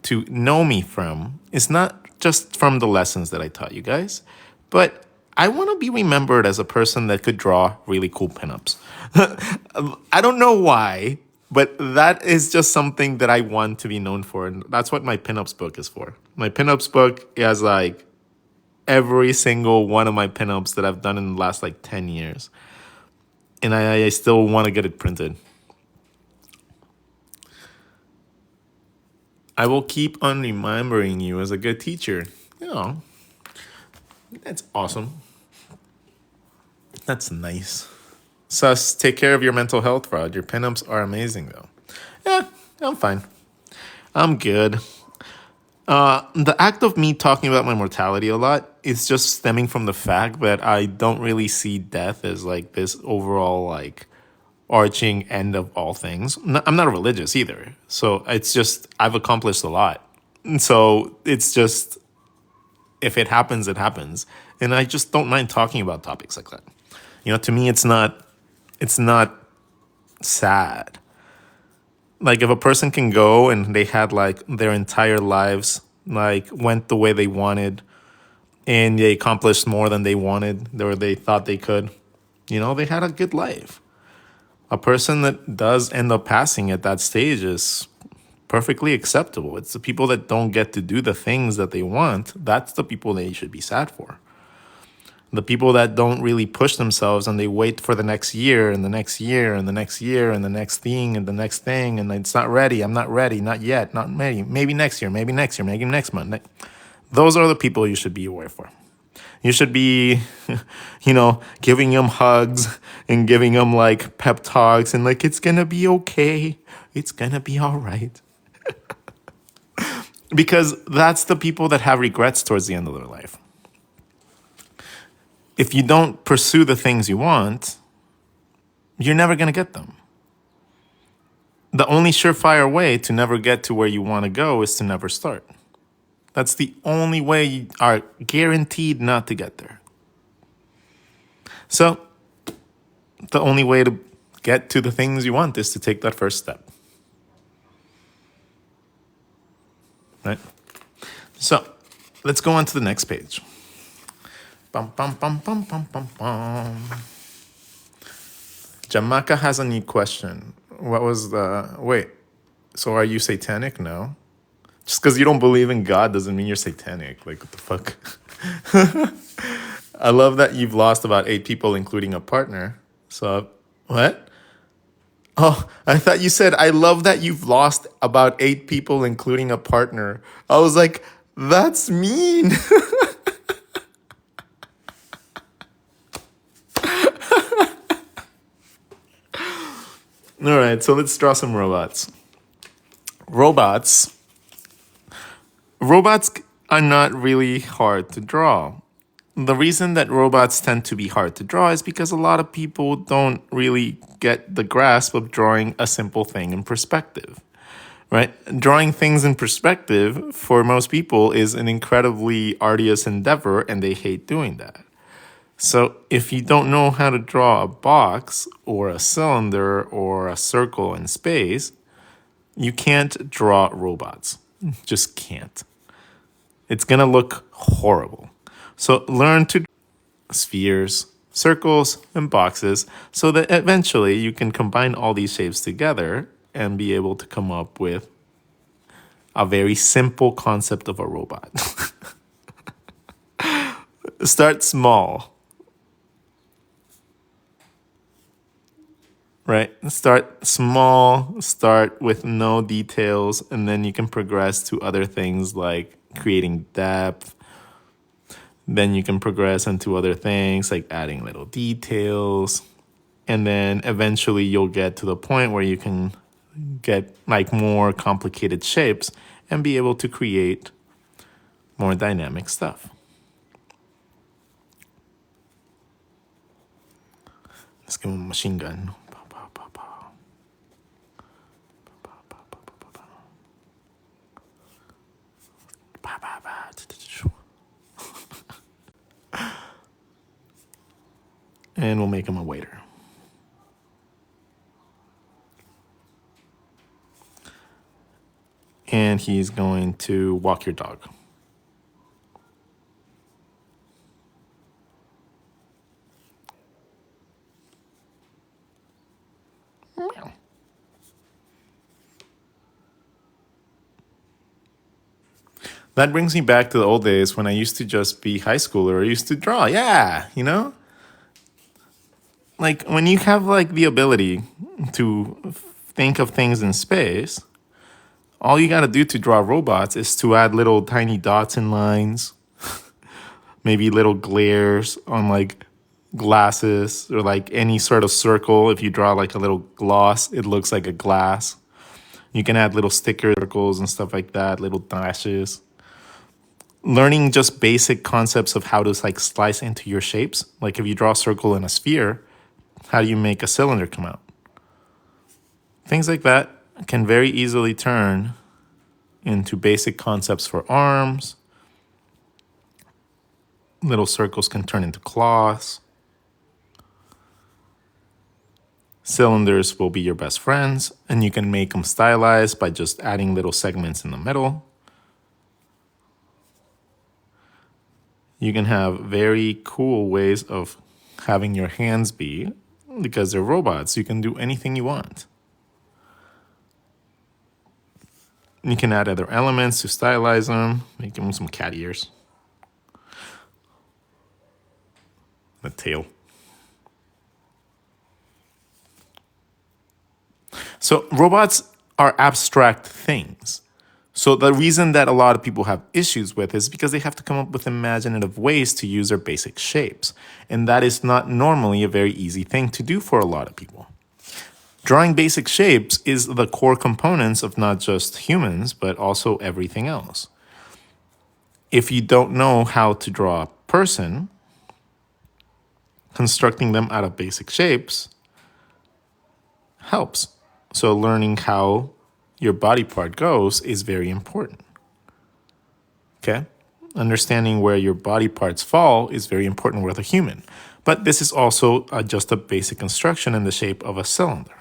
to know me from is not just from the lessons that I taught you guys, but I want to be remembered as a person that could draw really cool pinups. I don't know why, but that is just something that I want to be known for. And that's what my pinups book is for. My pinups book has like every single one of my pinups that I've done in the last like 10 years. And I still want to get it printed. I will keep on remembering you as a good teacher. You know, that's awesome. That's nice. Sus, take care of your mental health, Rod. Your pinups are amazing, though. Yeah, I'm fine. I'm good. The act of me talking about my mortality a lot is just stemming from the fact that I don't really see death as like this overall like arching end of all things. I'm not religious either, so it's just I've accomplished a lot. And so it's just if it happens, it happens, and I just don't mind talking about topics like that. You know, to me, it's not sad. Like if a person can go and they had like their entire lives like went the way they wanted and they accomplished more than they wanted or they thought they could, you know, they had a good life. A person that does end up passing at that stage is perfectly acceptable. It's the people that don't get to do the things that they want. That's the people that you should be sad for. The people that don't really push themselves and they wait for the next year and the next year and the next year and the next thing and the next thing and it's not ready, I'm not ready, not yet, not maybe next year, maybe next year, maybe next month. Those are the people you should be aware for. You should be, you know, giving them hugs and giving them like pep talks and like, it's going to be okay. It's going to be all right. Because that's the people that have regrets towards the end of their life. If you don't pursue the things you want, you're never going to get them. The only surefire way to never get to where you want to go is to never start. That's the only way you are guaranteed not to get there. So the only way to get to the things you want is to take that first step. Right? So let's go on to the next page. Bum, bum, bum, bum, bum, bum, bum. Jamaka has a new question. What was the... Wait, so are you satanic? No. Just because you don't believe in God doesn't mean you're satanic. Like, what the fuck? I love that you've lost about 8 people, including a partner. So, what? Oh, I thought you said, I love that you've lost about 8 people, including a partner. I was like, that's mean. All right, so let's draw some robots. Robots are not really hard to draw. The reason that robots tend to be hard to draw is because a lot of people don't really get the grasp of drawing a simple thing in perspective, right? Drawing things in perspective for most people is an incredibly arduous endeavor, and they hate doing that. So if you don't know how to draw a box or a cylinder or a circle in space, you can't draw robots. Just can't. It's going to look horrible. So learn to draw spheres, circles, and boxes so that eventually you can combine all these shapes together and be able to come up with a very simple concept of a robot. Start small. Right? Start small, start with no details, and then you can progress to other things like creating depth. Then you can progress into other things like adding little details. And then eventually you'll get to the point where you can get like more complicated shapes and be able to create more dynamic stuff. Let's give him a machine gun. And we'll make him a waiter. And he's going to walk your dog. Meow. That brings me back to the old days when I used to just be high schooler. I used to draw. Yeah, you know? Like when you have like the ability to think of things in space, all you got to do to draw robots is to add little tiny dots and lines, maybe little glares on like glasses or like any sort of circle. If you draw like a little gloss, it looks like a glass. You can add little sticker circles and stuff like that, little dashes. Learning just basic concepts of how to like slice into your shapes. Like if you draw a circle and a sphere, how do you make a cylinder come out? Things like that can very easily turn into basic concepts for arms. Little circles can turn into claws. Cylinders will be your best friends, and you can make them stylized by just adding little segments in the middle. You can have very cool ways of having your hands be, because they're robots. You can do anything you want. You can add other elements to stylize them, make them some cat ears. A tail. So robots are abstract things. So the reason that a lot of people have issues with is because they have to come up with imaginative ways to use their basic shapes. And that is not normally a very easy thing to do for a lot of people. Drawing basic shapes is the core components of not just humans, but also everything else. If you don't know how to draw a person, constructing them out of basic shapes helps. So learning how your body part goes is very important. Okay? Understanding where your body parts fall is very important with a human. But this is also just a basic construction in the shape of a cylinder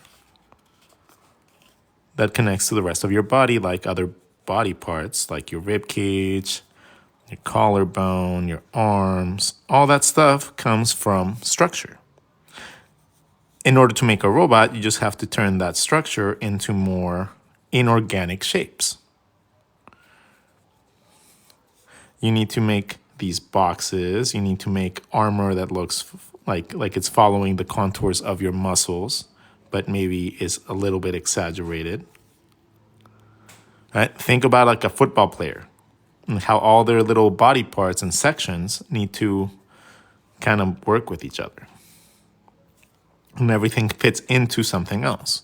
that connects to the rest of your body, like other body parts, like your rib cage, your collarbone, your arms. All that stuff comes from structure. In order to make a robot, you just have to turn that structure into more inorganic shapes. You need to make these boxes. You need to make armor that looks like it's following the contours of your muscles, but maybe is a little bit exaggerated. Right? Think about like a football player and how all their little body parts and sections need to kind of work with each other. And everything fits into something else.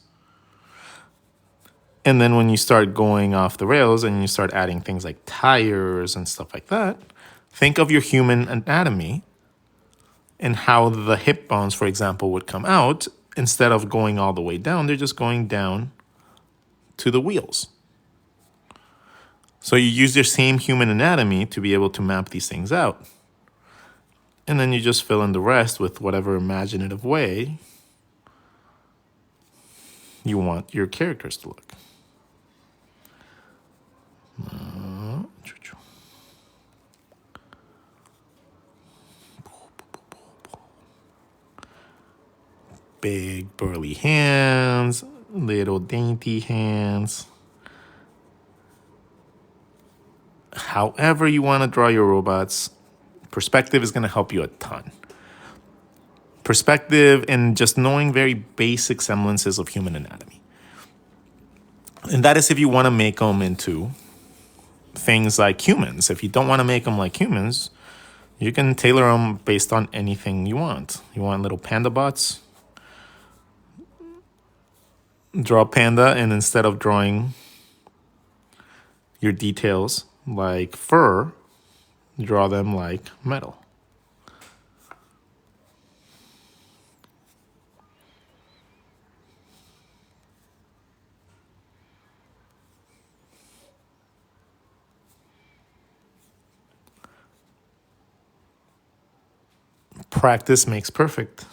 And then when you start going off the rails and you start adding things like tires and stuff like that, think of your human anatomy and how the hip bones, for example, would come out. Instead of going all the way down, they're just going down to the wheels. So you use your same human anatomy to be able to map these things out. And then you just fill in the rest with whatever imaginative way you want your characters to look. Big burly hands, little dainty hands. However you want to draw your robots, perspective is going to help you a ton. Perspective and just knowing very basic semblances of human anatomy. And that is if you want to make them into things like humans. If you don't want to make them like humans, you can tailor them based on anything you want. You want little panda bots? Draw a panda, and instead of drawing your details like fur, draw them like metal. Practice makes perfect.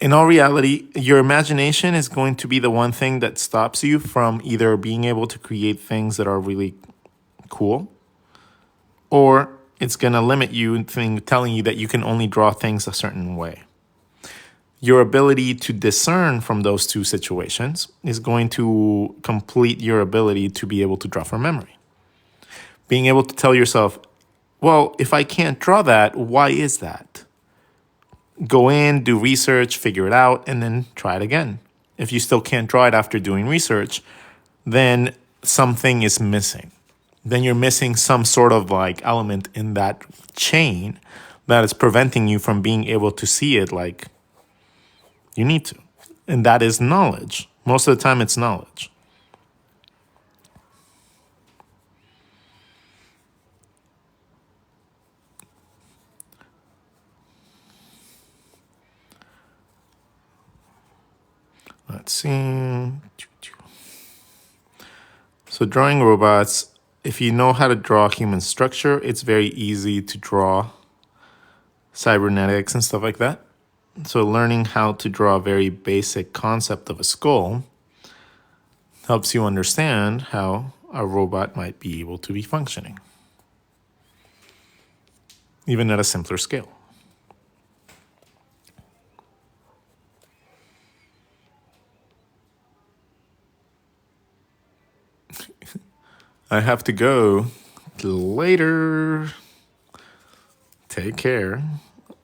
In all reality, your imagination is going to be the one thing that stops you from either being able to create things that are really cool, or it's going to limit you, telling you that you can only draw things a certain way. Your ability to discern from those two situations is going to complete your ability to be able to draw from memory. Being able to tell yourself, well, if I can't draw that, why is that? Go in, do research, figure it out, and then try it again. If you still can't draw it after doing research, then something is missing. Then you're missing some sort of like element in that chain that is preventing you from being able to see it like you need to. And that is knowledge. Most of the time, it's knowledge. Let's see. So drawing robots, if you know how to draw human structure, it's very easy to draw cybernetics and stuff like that. So learning how to draw a very basic concept of a skull helps you understand how a robot might be able to be functioning, even at a simpler scale. I have to go. Later. Take care.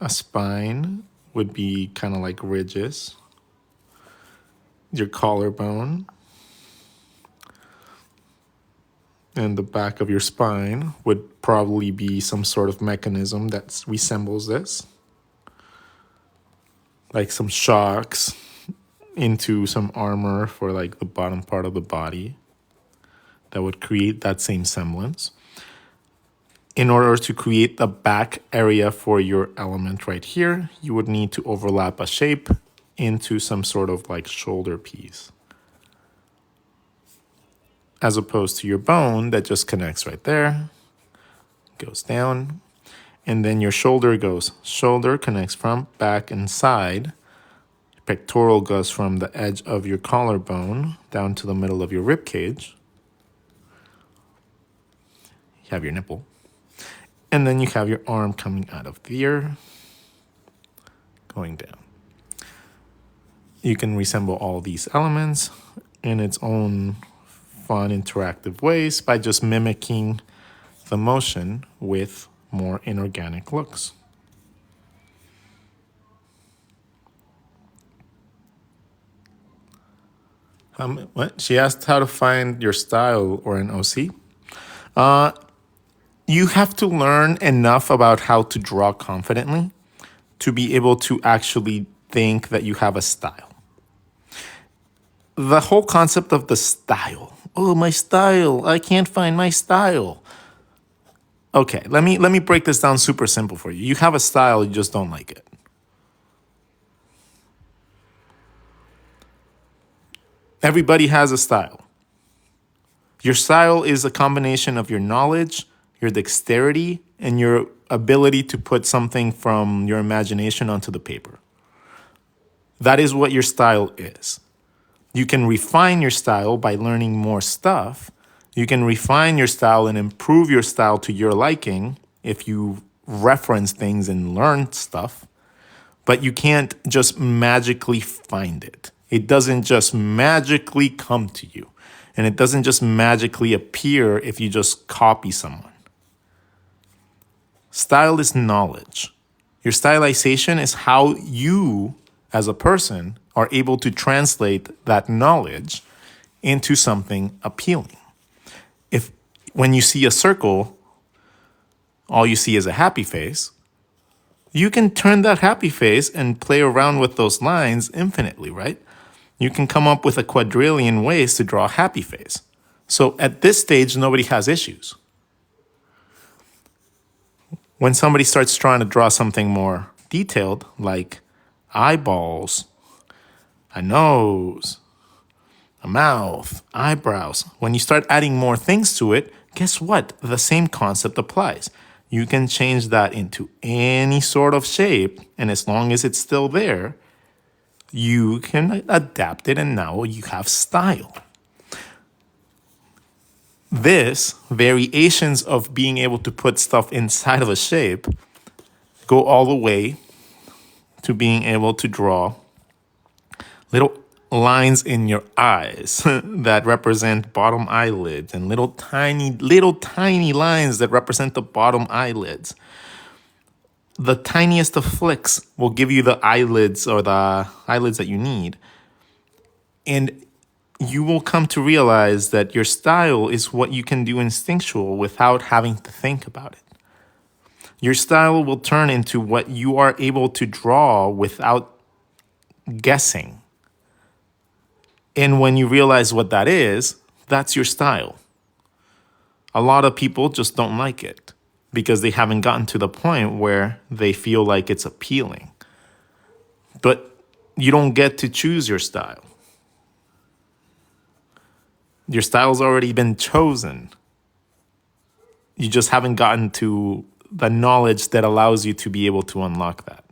A spine would be kind of like ridges. Your collarbone and the back of your spine would probably be some sort of mechanism that resembles this. Like some shocks into some armor for like the bottom part of the body that would create that same semblance. in order to create the back area for your element right here, you would need to overlap a shape into some sort of like shoulder piece, as opposed to your bone that just connects right there, goes down, and then your shoulder goes, shoulder connects from back and side, pectoral goes from the edge of your collarbone down to the middle of your rib cage. You have your nipple. And then you have your arm coming out of the ear, going down. You can reassemble all these elements in its own fun, interactive ways by just mimicking the motion with more inorganic looks. What? She asked how to find your style or an OC. You have to learn enough about how to draw confidently to be able to actually think that you have a style. The whole concept of the style. Oh, my style. I can't find my style. Okay, let me break this down super simple for you. You have a style, you just don't like it. Everybody has a style. Your style is a combination of your knowledge, your dexterity, and your ability to put something from your imagination onto the paper. That is what your style is. You can refine your style by learning more stuff. You can refine your style and improve your style to your liking if you reference things and learn stuff. But you can't just magically find it. It doesn't just magically come to you. And it doesn't just magically appear if you just copy someone. Style is knowledge. Your stylization is how you, as a person, are able to translate that knowledge into something appealing. If when you see a circle, all you see is a happy face, you can turn that happy face and play around with those lines infinitely, right? You can come up with a quadrillion ways to draw a happy face. So at this stage, nobody has issues. When somebody starts trying to draw something more detailed, like eyeballs, a nose, a mouth, eyebrows, when you start adding more things to it, guess what? The same concept applies. You can change that into any sort of shape, and as long as it's still there, you can adapt it, and now you have style. This, variations of being able to put stuff inside of a shape, go all the way to being able to draw little lines in your eyes that represent bottom eyelids, and little tiny lines that represent the bottom eyelids. The tiniest of flicks will give you the eyelids or the eyelids that you need. And you will come to realize that your style is what you can do instinctual without having to think about it. Your style will turn into what you are able to draw without guessing. And when you realize what that is, that's your style. A lot of people just don't like it because they haven't gotten to the point where they feel like it's appealing. But you don't get to choose your style. Your style's already been chosen. You just haven't gotten to the knowledge that allows you to be able to unlock that.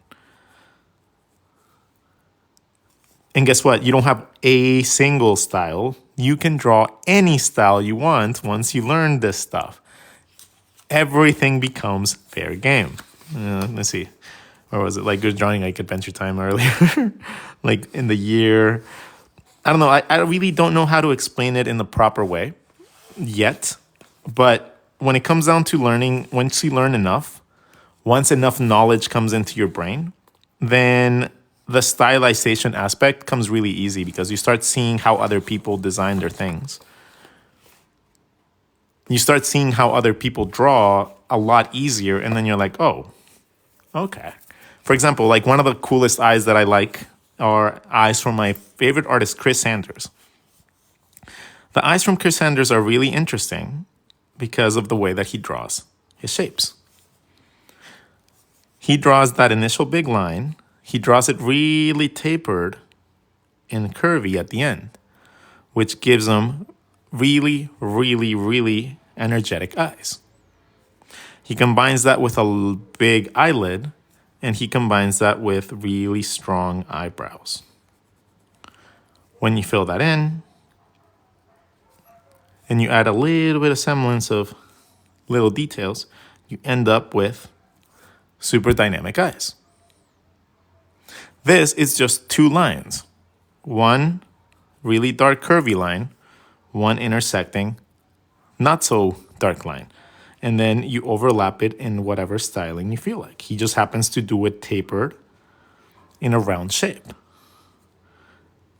And guess what? You don't have a single style. You can draw any style you want once you learn this stuff. Everything becomes fair game. Let's see. Or was it like good drawing like Adventure Time earlier? Like in the year... I don't know. I really don't know how to explain it in the proper way yet. But when it comes down to learning, once you learn enough, once enough knowledge comes into your brain, then the stylization aspect comes really easy because you start seeing how other people design their things. You start seeing how other people draw a lot easier, and then you're like, oh, okay. For example, like one of the coolest eyes that I like are eyes from my favorite artist, Chris Sanders. The eyes from Chris Sanders are really interesting because of the way that he draws. his shapes. He draws that initial big line. He draws it really tapered and curvy at the end, which gives him really, really, really energetic eyes. He combines that with a big eyelid, and he combines that with really strong eyebrows. When you fill that in, and you add a little bit of semblance of little details, you end up with super dynamic eyes. This is just two lines. One really dark curvy line, one intersecting not so dark line. And then you overlap it in whatever styling you feel like. He just happens to do it tapered in a round shape.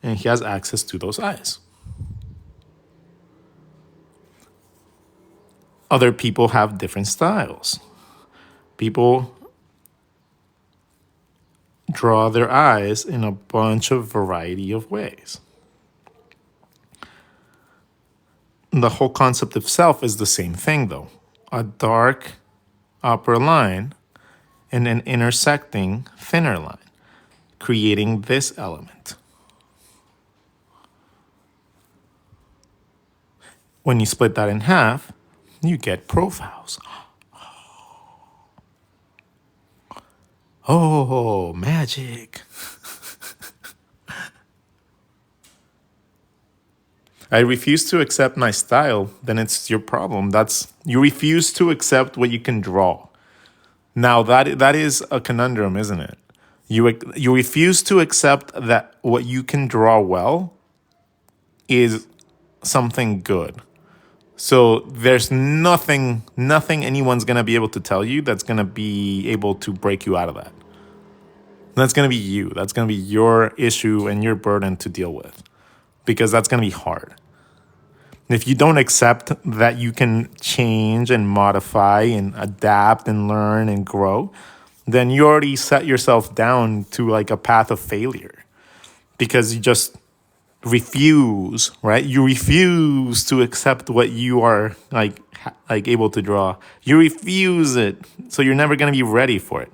And he has access to those eyes. Other people have different styles. People draw their eyes in a bunch of variety of ways. The whole concept itself is the same thing, though. A dark upper line and an intersecting thinner line, creating this element. When you split that in half, you get profiles. Oh, magic. I refuse to accept my style, then it's your problem. You refuse to accept what you can draw. Now that is a conundrum, isn't it? You refuse to accept that what you can draw well is something good. So there's nothing anyone's gonna be able to tell you that's gonna be able to break you out of that. That's gonna be you. That's gonna be your issue and your burden to deal with, because that's gonna be hard. If you don't accept that you can change and modify and adapt and learn and grow, then you already set yourself down to like a path of failure, because you just refuse, right? You refuse to accept what you are like able to draw. You refuse it, so you're never going to be ready for it.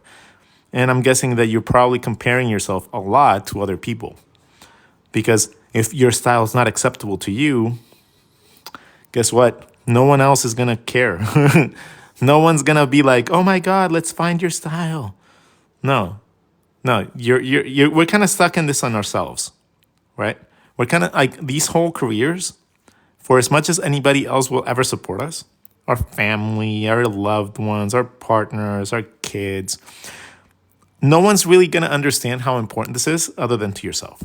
And I'm guessing that you're probably comparing yourself a lot to other people, because if your style is not acceptable to you, guess what? No one else is going to care. No one's going to be like, "Oh my God, let's find your style." No, we're kind of stuck in this on ourselves, right? We're kind of like these whole careers, for as much as anybody else will ever support us, our family, our loved ones, our partners, our kids, no one's really going to understand how important this is other than to yourself.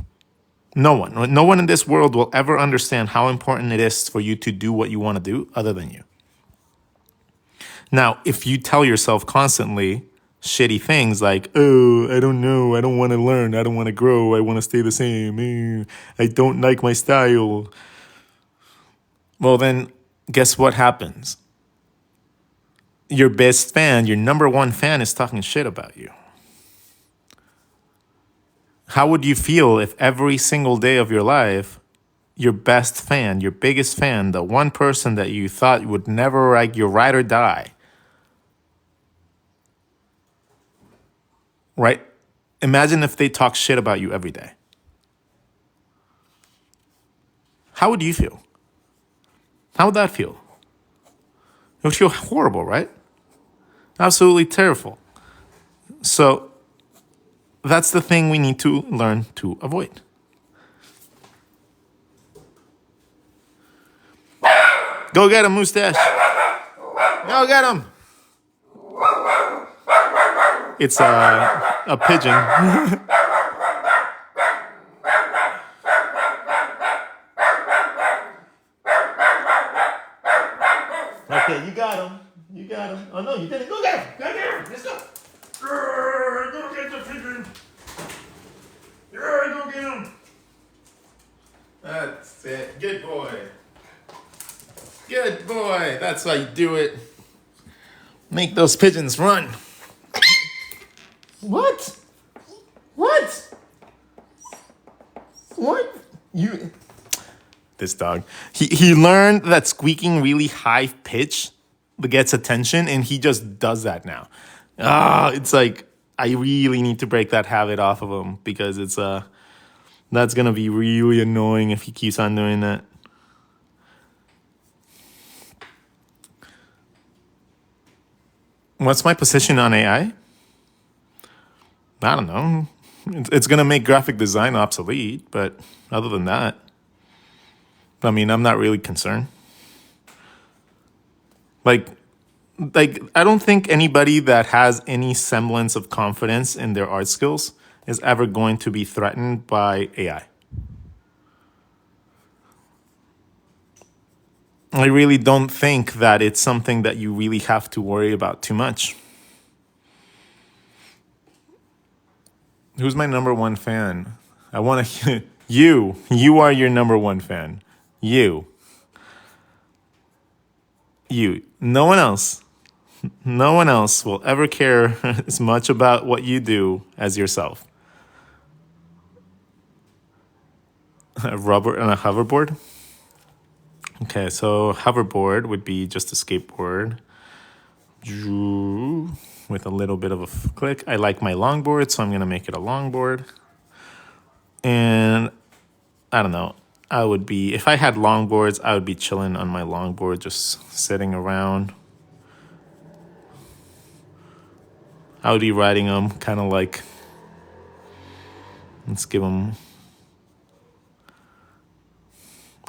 No one in this world will ever understand how important it is for you to do what you want to do other than you. Now, if you tell yourself constantly shitty things like, "Oh, I don't know, I don't want to learn, I don't want to grow, I want to stay the same, I don't like my style," well then, guess what happens? Your best fan, your number one fan, is talking shit about you. How would you feel if every single day of your life, your best fan, your biggest fan, the one person that you thought would never like your ride or die, right? Imagine if they talk shit about you every day. How would you feel? How would that feel? It would feel horrible, right? Absolutely terrible. So that's the thing we need to learn to avoid. Go get him, Mustache. Go get him. It's a pigeon. Okay, you got him. You got him. Oh, no, you didn't. Go get him. Go get him. Let's go. Go get the pigeon. Go get him. That's it. Good boy. Good boy. That's how you do it. Make those pigeons run. What? What? What? This dog. He learned that squeaking really high pitch gets attention, and he just does that now. It's like I really need to break that habit off of him because it's that's gonna be really annoying if he keeps on doing that. What's my position on AI? I don't know. It's gonna make graphic design obsolete, but other than that, I mean, I'm not really concerned. Like, I don't think anybody that has any semblance of confidence in their art skills is ever going to be threatened by AI. I really don't think that it's something that you really have to worry about too much. Who's my number one fan? I want to. You. You are your number one fan. You. You. No one else. No one else will ever care as much about what you do as yourself. A rubber and a hoverboard? Okay, so hoverboard would be just a skateboard with a little bit of a click. I like my longboard, so I'm going to make it a longboard. And I don't know. I would be, if I had longboards, I would be chilling on my longboard, just sitting around. I would be riding them kind of like, let's give them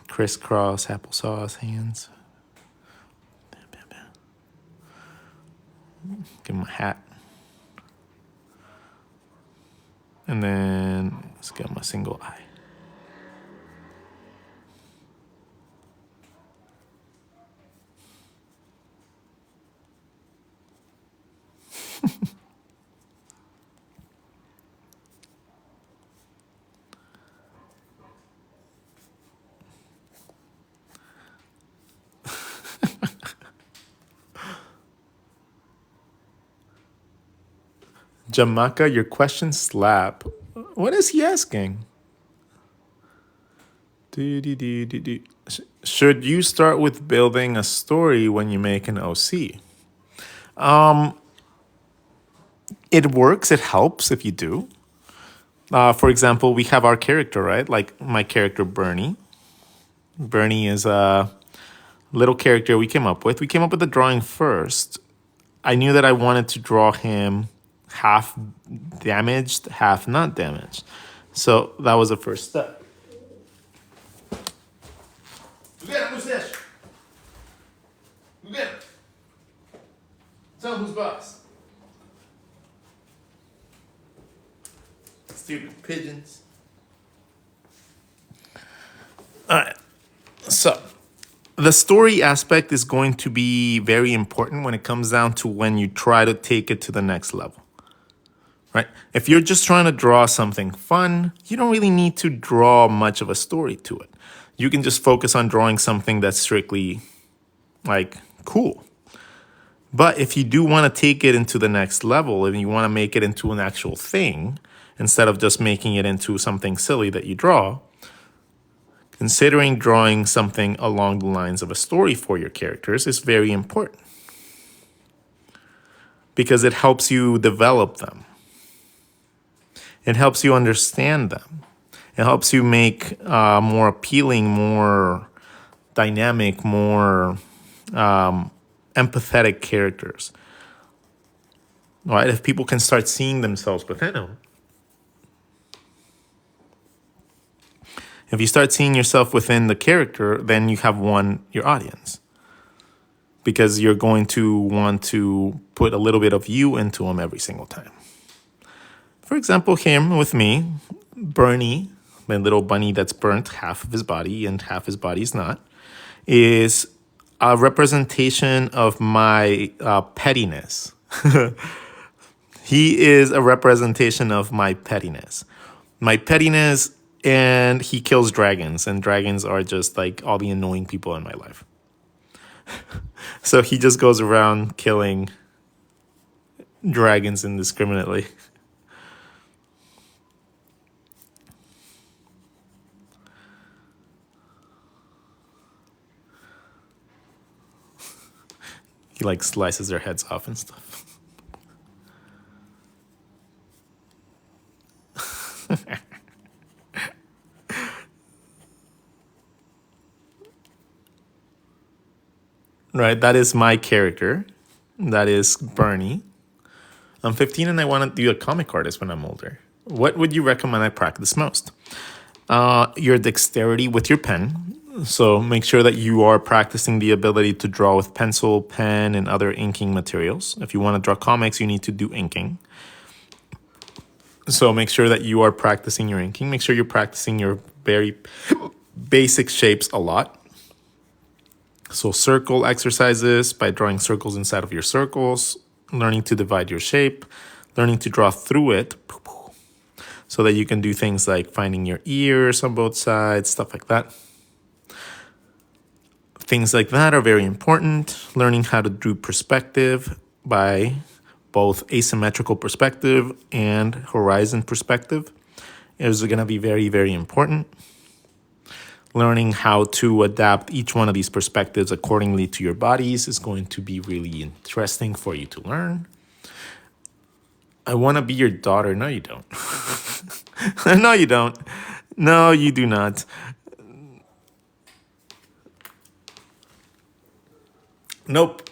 crisscross applesauce hands. Give him a hat. And then let's give him a single eye. Jamaica, your question slap. What is he asking? Should you start with building a story when you make an OC? It works, it helps if you do. For example, we have our character, right? Like my character, Bernie. Bernie is a little character we came up with. We came up with the drawing first. I knew that I wanted to draw him half damaged, half not damaged. So that was the first step. Who's this? Tell him who's boss. Stupid pigeons. All right. So the story aspect is going to be very important when it comes down to when you try to take it to the next level. Right? If you're just trying to draw something fun, you don't really need to draw much of a story to it. You can just focus on drawing something that's strictly like cool. But if you do want to take it into the next level and you want to make it into an actual thing, instead of just making it into something silly that you draw, considering drawing something along the lines of a story for your characters is very important because it helps you develop them. It helps you understand them. It helps you make more appealing, more dynamic, more empathetic characters. All right, if people can start seeing themselves within them. If you start seeing yourself within the character, then you have won your audience. Because you're going to want to put a little bit of you into them every single time. For example, him with me, Bernie, my little bunny that's burnt half of his body and half his body's not, is a representation of my pettiness. He is a representation of my pettiness. My pettiness, and he kills dragons, and dragons are just like all the annoying people in my life. So he just goes around killing dragons indiscriminately. He like slices their heads off and stuff. Right, that is my character. That is Bernie. I'm 15 and I want to be a comic artist when I'm older. What would you recommend I practice most? Your dexterity with your pen. So make sure that you are practicing the ability to draw with pencil, pen, and other inking materials. If you want to draw comics, you need to do inking. So make sure that you are practicing your inking. Make sure you're practicing your very basic shapes a lot. So circle exercises by drawing circles inside of your circles, learning to divide your shape, learning to draw through it, so that you can do things like finding your ears on both sides, stuff like that. Things like that are very important. Learning how to do perspective by both asymmetrical perspective and horizon perspective is going to be very, very important. Learning how to adapt each one of these perspectives accordingly to your bodies is going to be really interesting for you to learn. I want to be your daughter. No, you don't. No, you don't. No, you do not. Nope.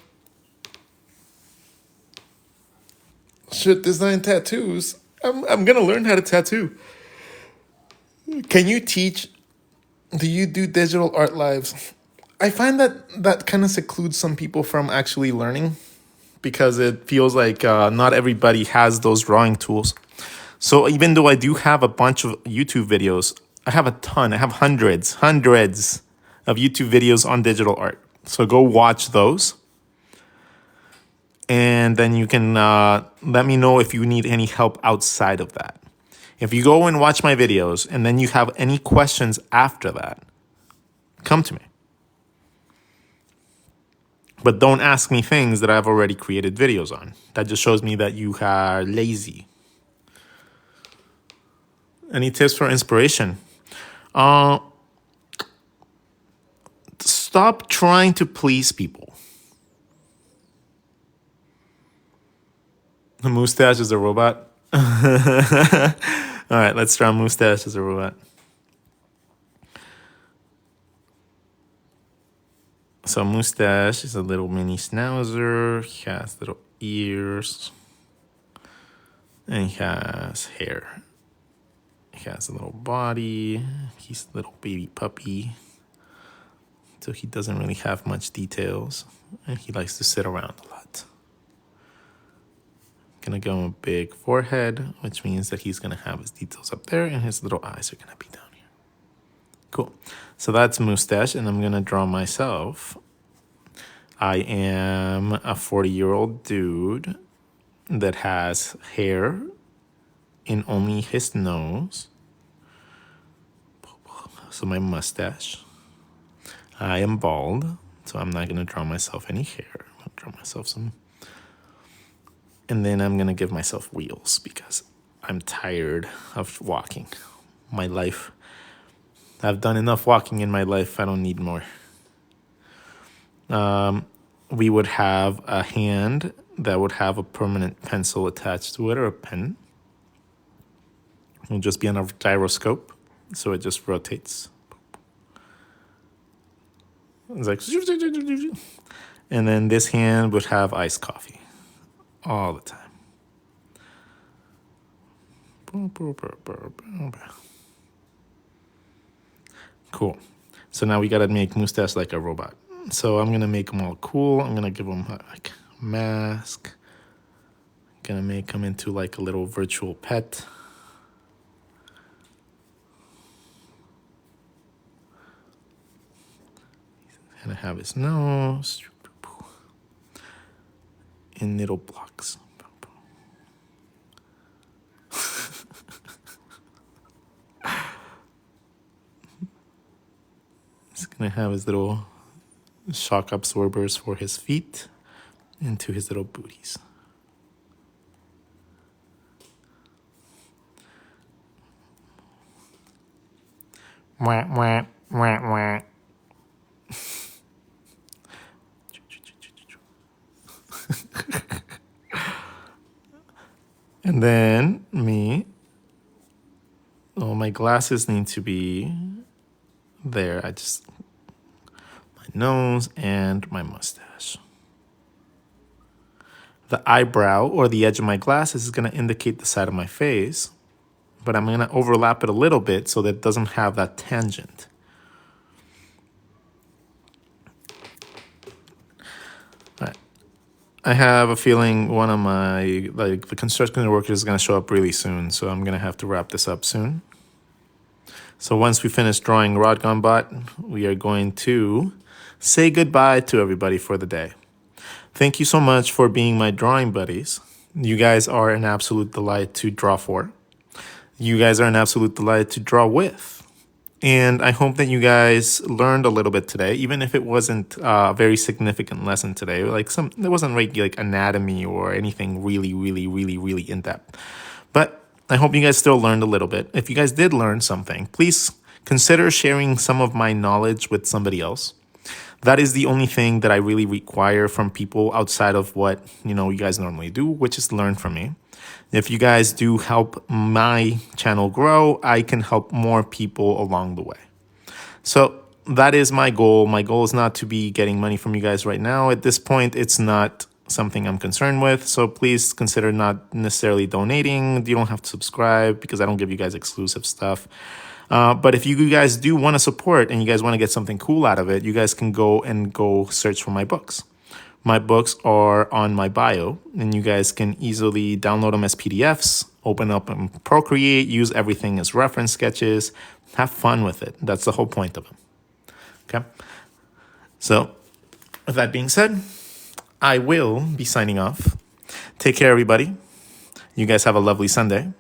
Shit, design tattoos. I'm going to learn how to tattoo. Can you teach? Do you do digital art lives? I find that kind of secludes some people from actually learning because it feels like not everybody has those drawing tools. So even though I do have a bunch of YouTube videos, I have a ton. I have hundreds of YouTube videos on digital art. So go watch those. And then you can let me know if you need any help outside of that. If you go and watch my videos and then you have any questions after that, come to me. But don't ask me things that I've already created videos on. That just shows me that you are lazy. Any tips for inspiration? Stop trying to please people. The mustache is a robot. All right, let's draw mustache as a robot. So mustache is a little mini schnauzer. He has little ears. And he has hair. He has a little body. He's a little baby puppy. So he doesn't really have much details. And he likes to sit around a lot. Gonna go a big forehead, which means that he's gonna have his details up there and his little eyes are gonna be down here. Cool. So that's mustache, and I'm gonna draw myself. I am a 40-year-old dude that has hair in only his nose. So my mustache. I am bald, so I'm not gonna draw myself any hair. I'm gonna draw myself some. And then I'm gonna give myself wheels because I'm tired of walking. My life, I've done enough walking in my life. I don't need more. We would have a hand that would have a permanent pencil attached to it or a pen. It will just be on a gyroscope, so it just rotates. It's like, and then this hand would have iced coffee all the time. Cool. So now we gotta make mustache like a robot. So I'm gonna make him all cool. I'm gonna give him like a mask. Gonna make him into like a little virtual pet. He's gonna have his nose in little blocks. He's gonna have his little shock absorbers for his feet into his little booties. Wah, wah, wah, wah. And then me. Oh, my glasses need to be there. My nose and my mustache. The eyebrow or the edge of my glasses is going to indicate the side of my face, but I'm going to overlap it a little bit so that it doesn't have that tangent. All right. I have a feeling one of my, the construction workers is going to show up really soon, so I'm going to have to wrap this up soon. So once we finish drawing RODGON bot, we are going to say goodbye to everybody for the day. Thank you so much for being my drawing buddies. You guys are an absolute delight to draw for. You guys are an absolute delight to draw with. And I hope that you guys learned a little bit today, even if it wasn't a very significant lesson today. There wasn't like anatomy or anything really in depth. But I hope you guys still learned a little bit. If you guys did learn something, please consider sharing some of my knowledge with somebody else. That is the only thing that I really require from people outside of what, you guys normally do, which is learn from me. If you guys do help my channel grow, I can help more people along the way. So that is my goal. My goal is not to be getting money from you guys right now. At this point, it's not something I'm concerned with. So please consider not necessarily donating. You don't have to subscribe because I don't give you guys exclusive stuff. But if you guys do want to support and you guys want to get something cool out of it, you guys can go search for my books. My books are on my bio, and you guys can easily download them as PDFs, open up and Procreate, use everything as reference sketches, have fun with it. That's the whole point of them. Okay? So, with that being said, I will be signing off. Take care, everybody. You guys have a lovely Sunday.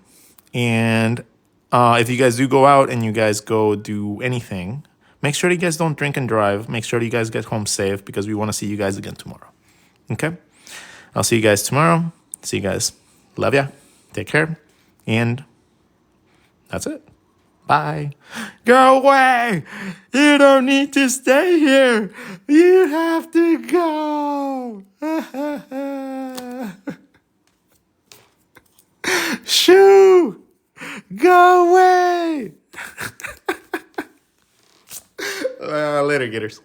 And if you guys do go out and you guys go do anything, make sure you guys don't drink and drive. Make sure you guys get home safe because we want to see you guys again tomorrow. Okay? I'll see you guys tomorrow. See you guys. Love ya. Take care. And that's it. Bye. Go away. You don't need to stay here. You have to go. Shoo. Go away. Later, getters.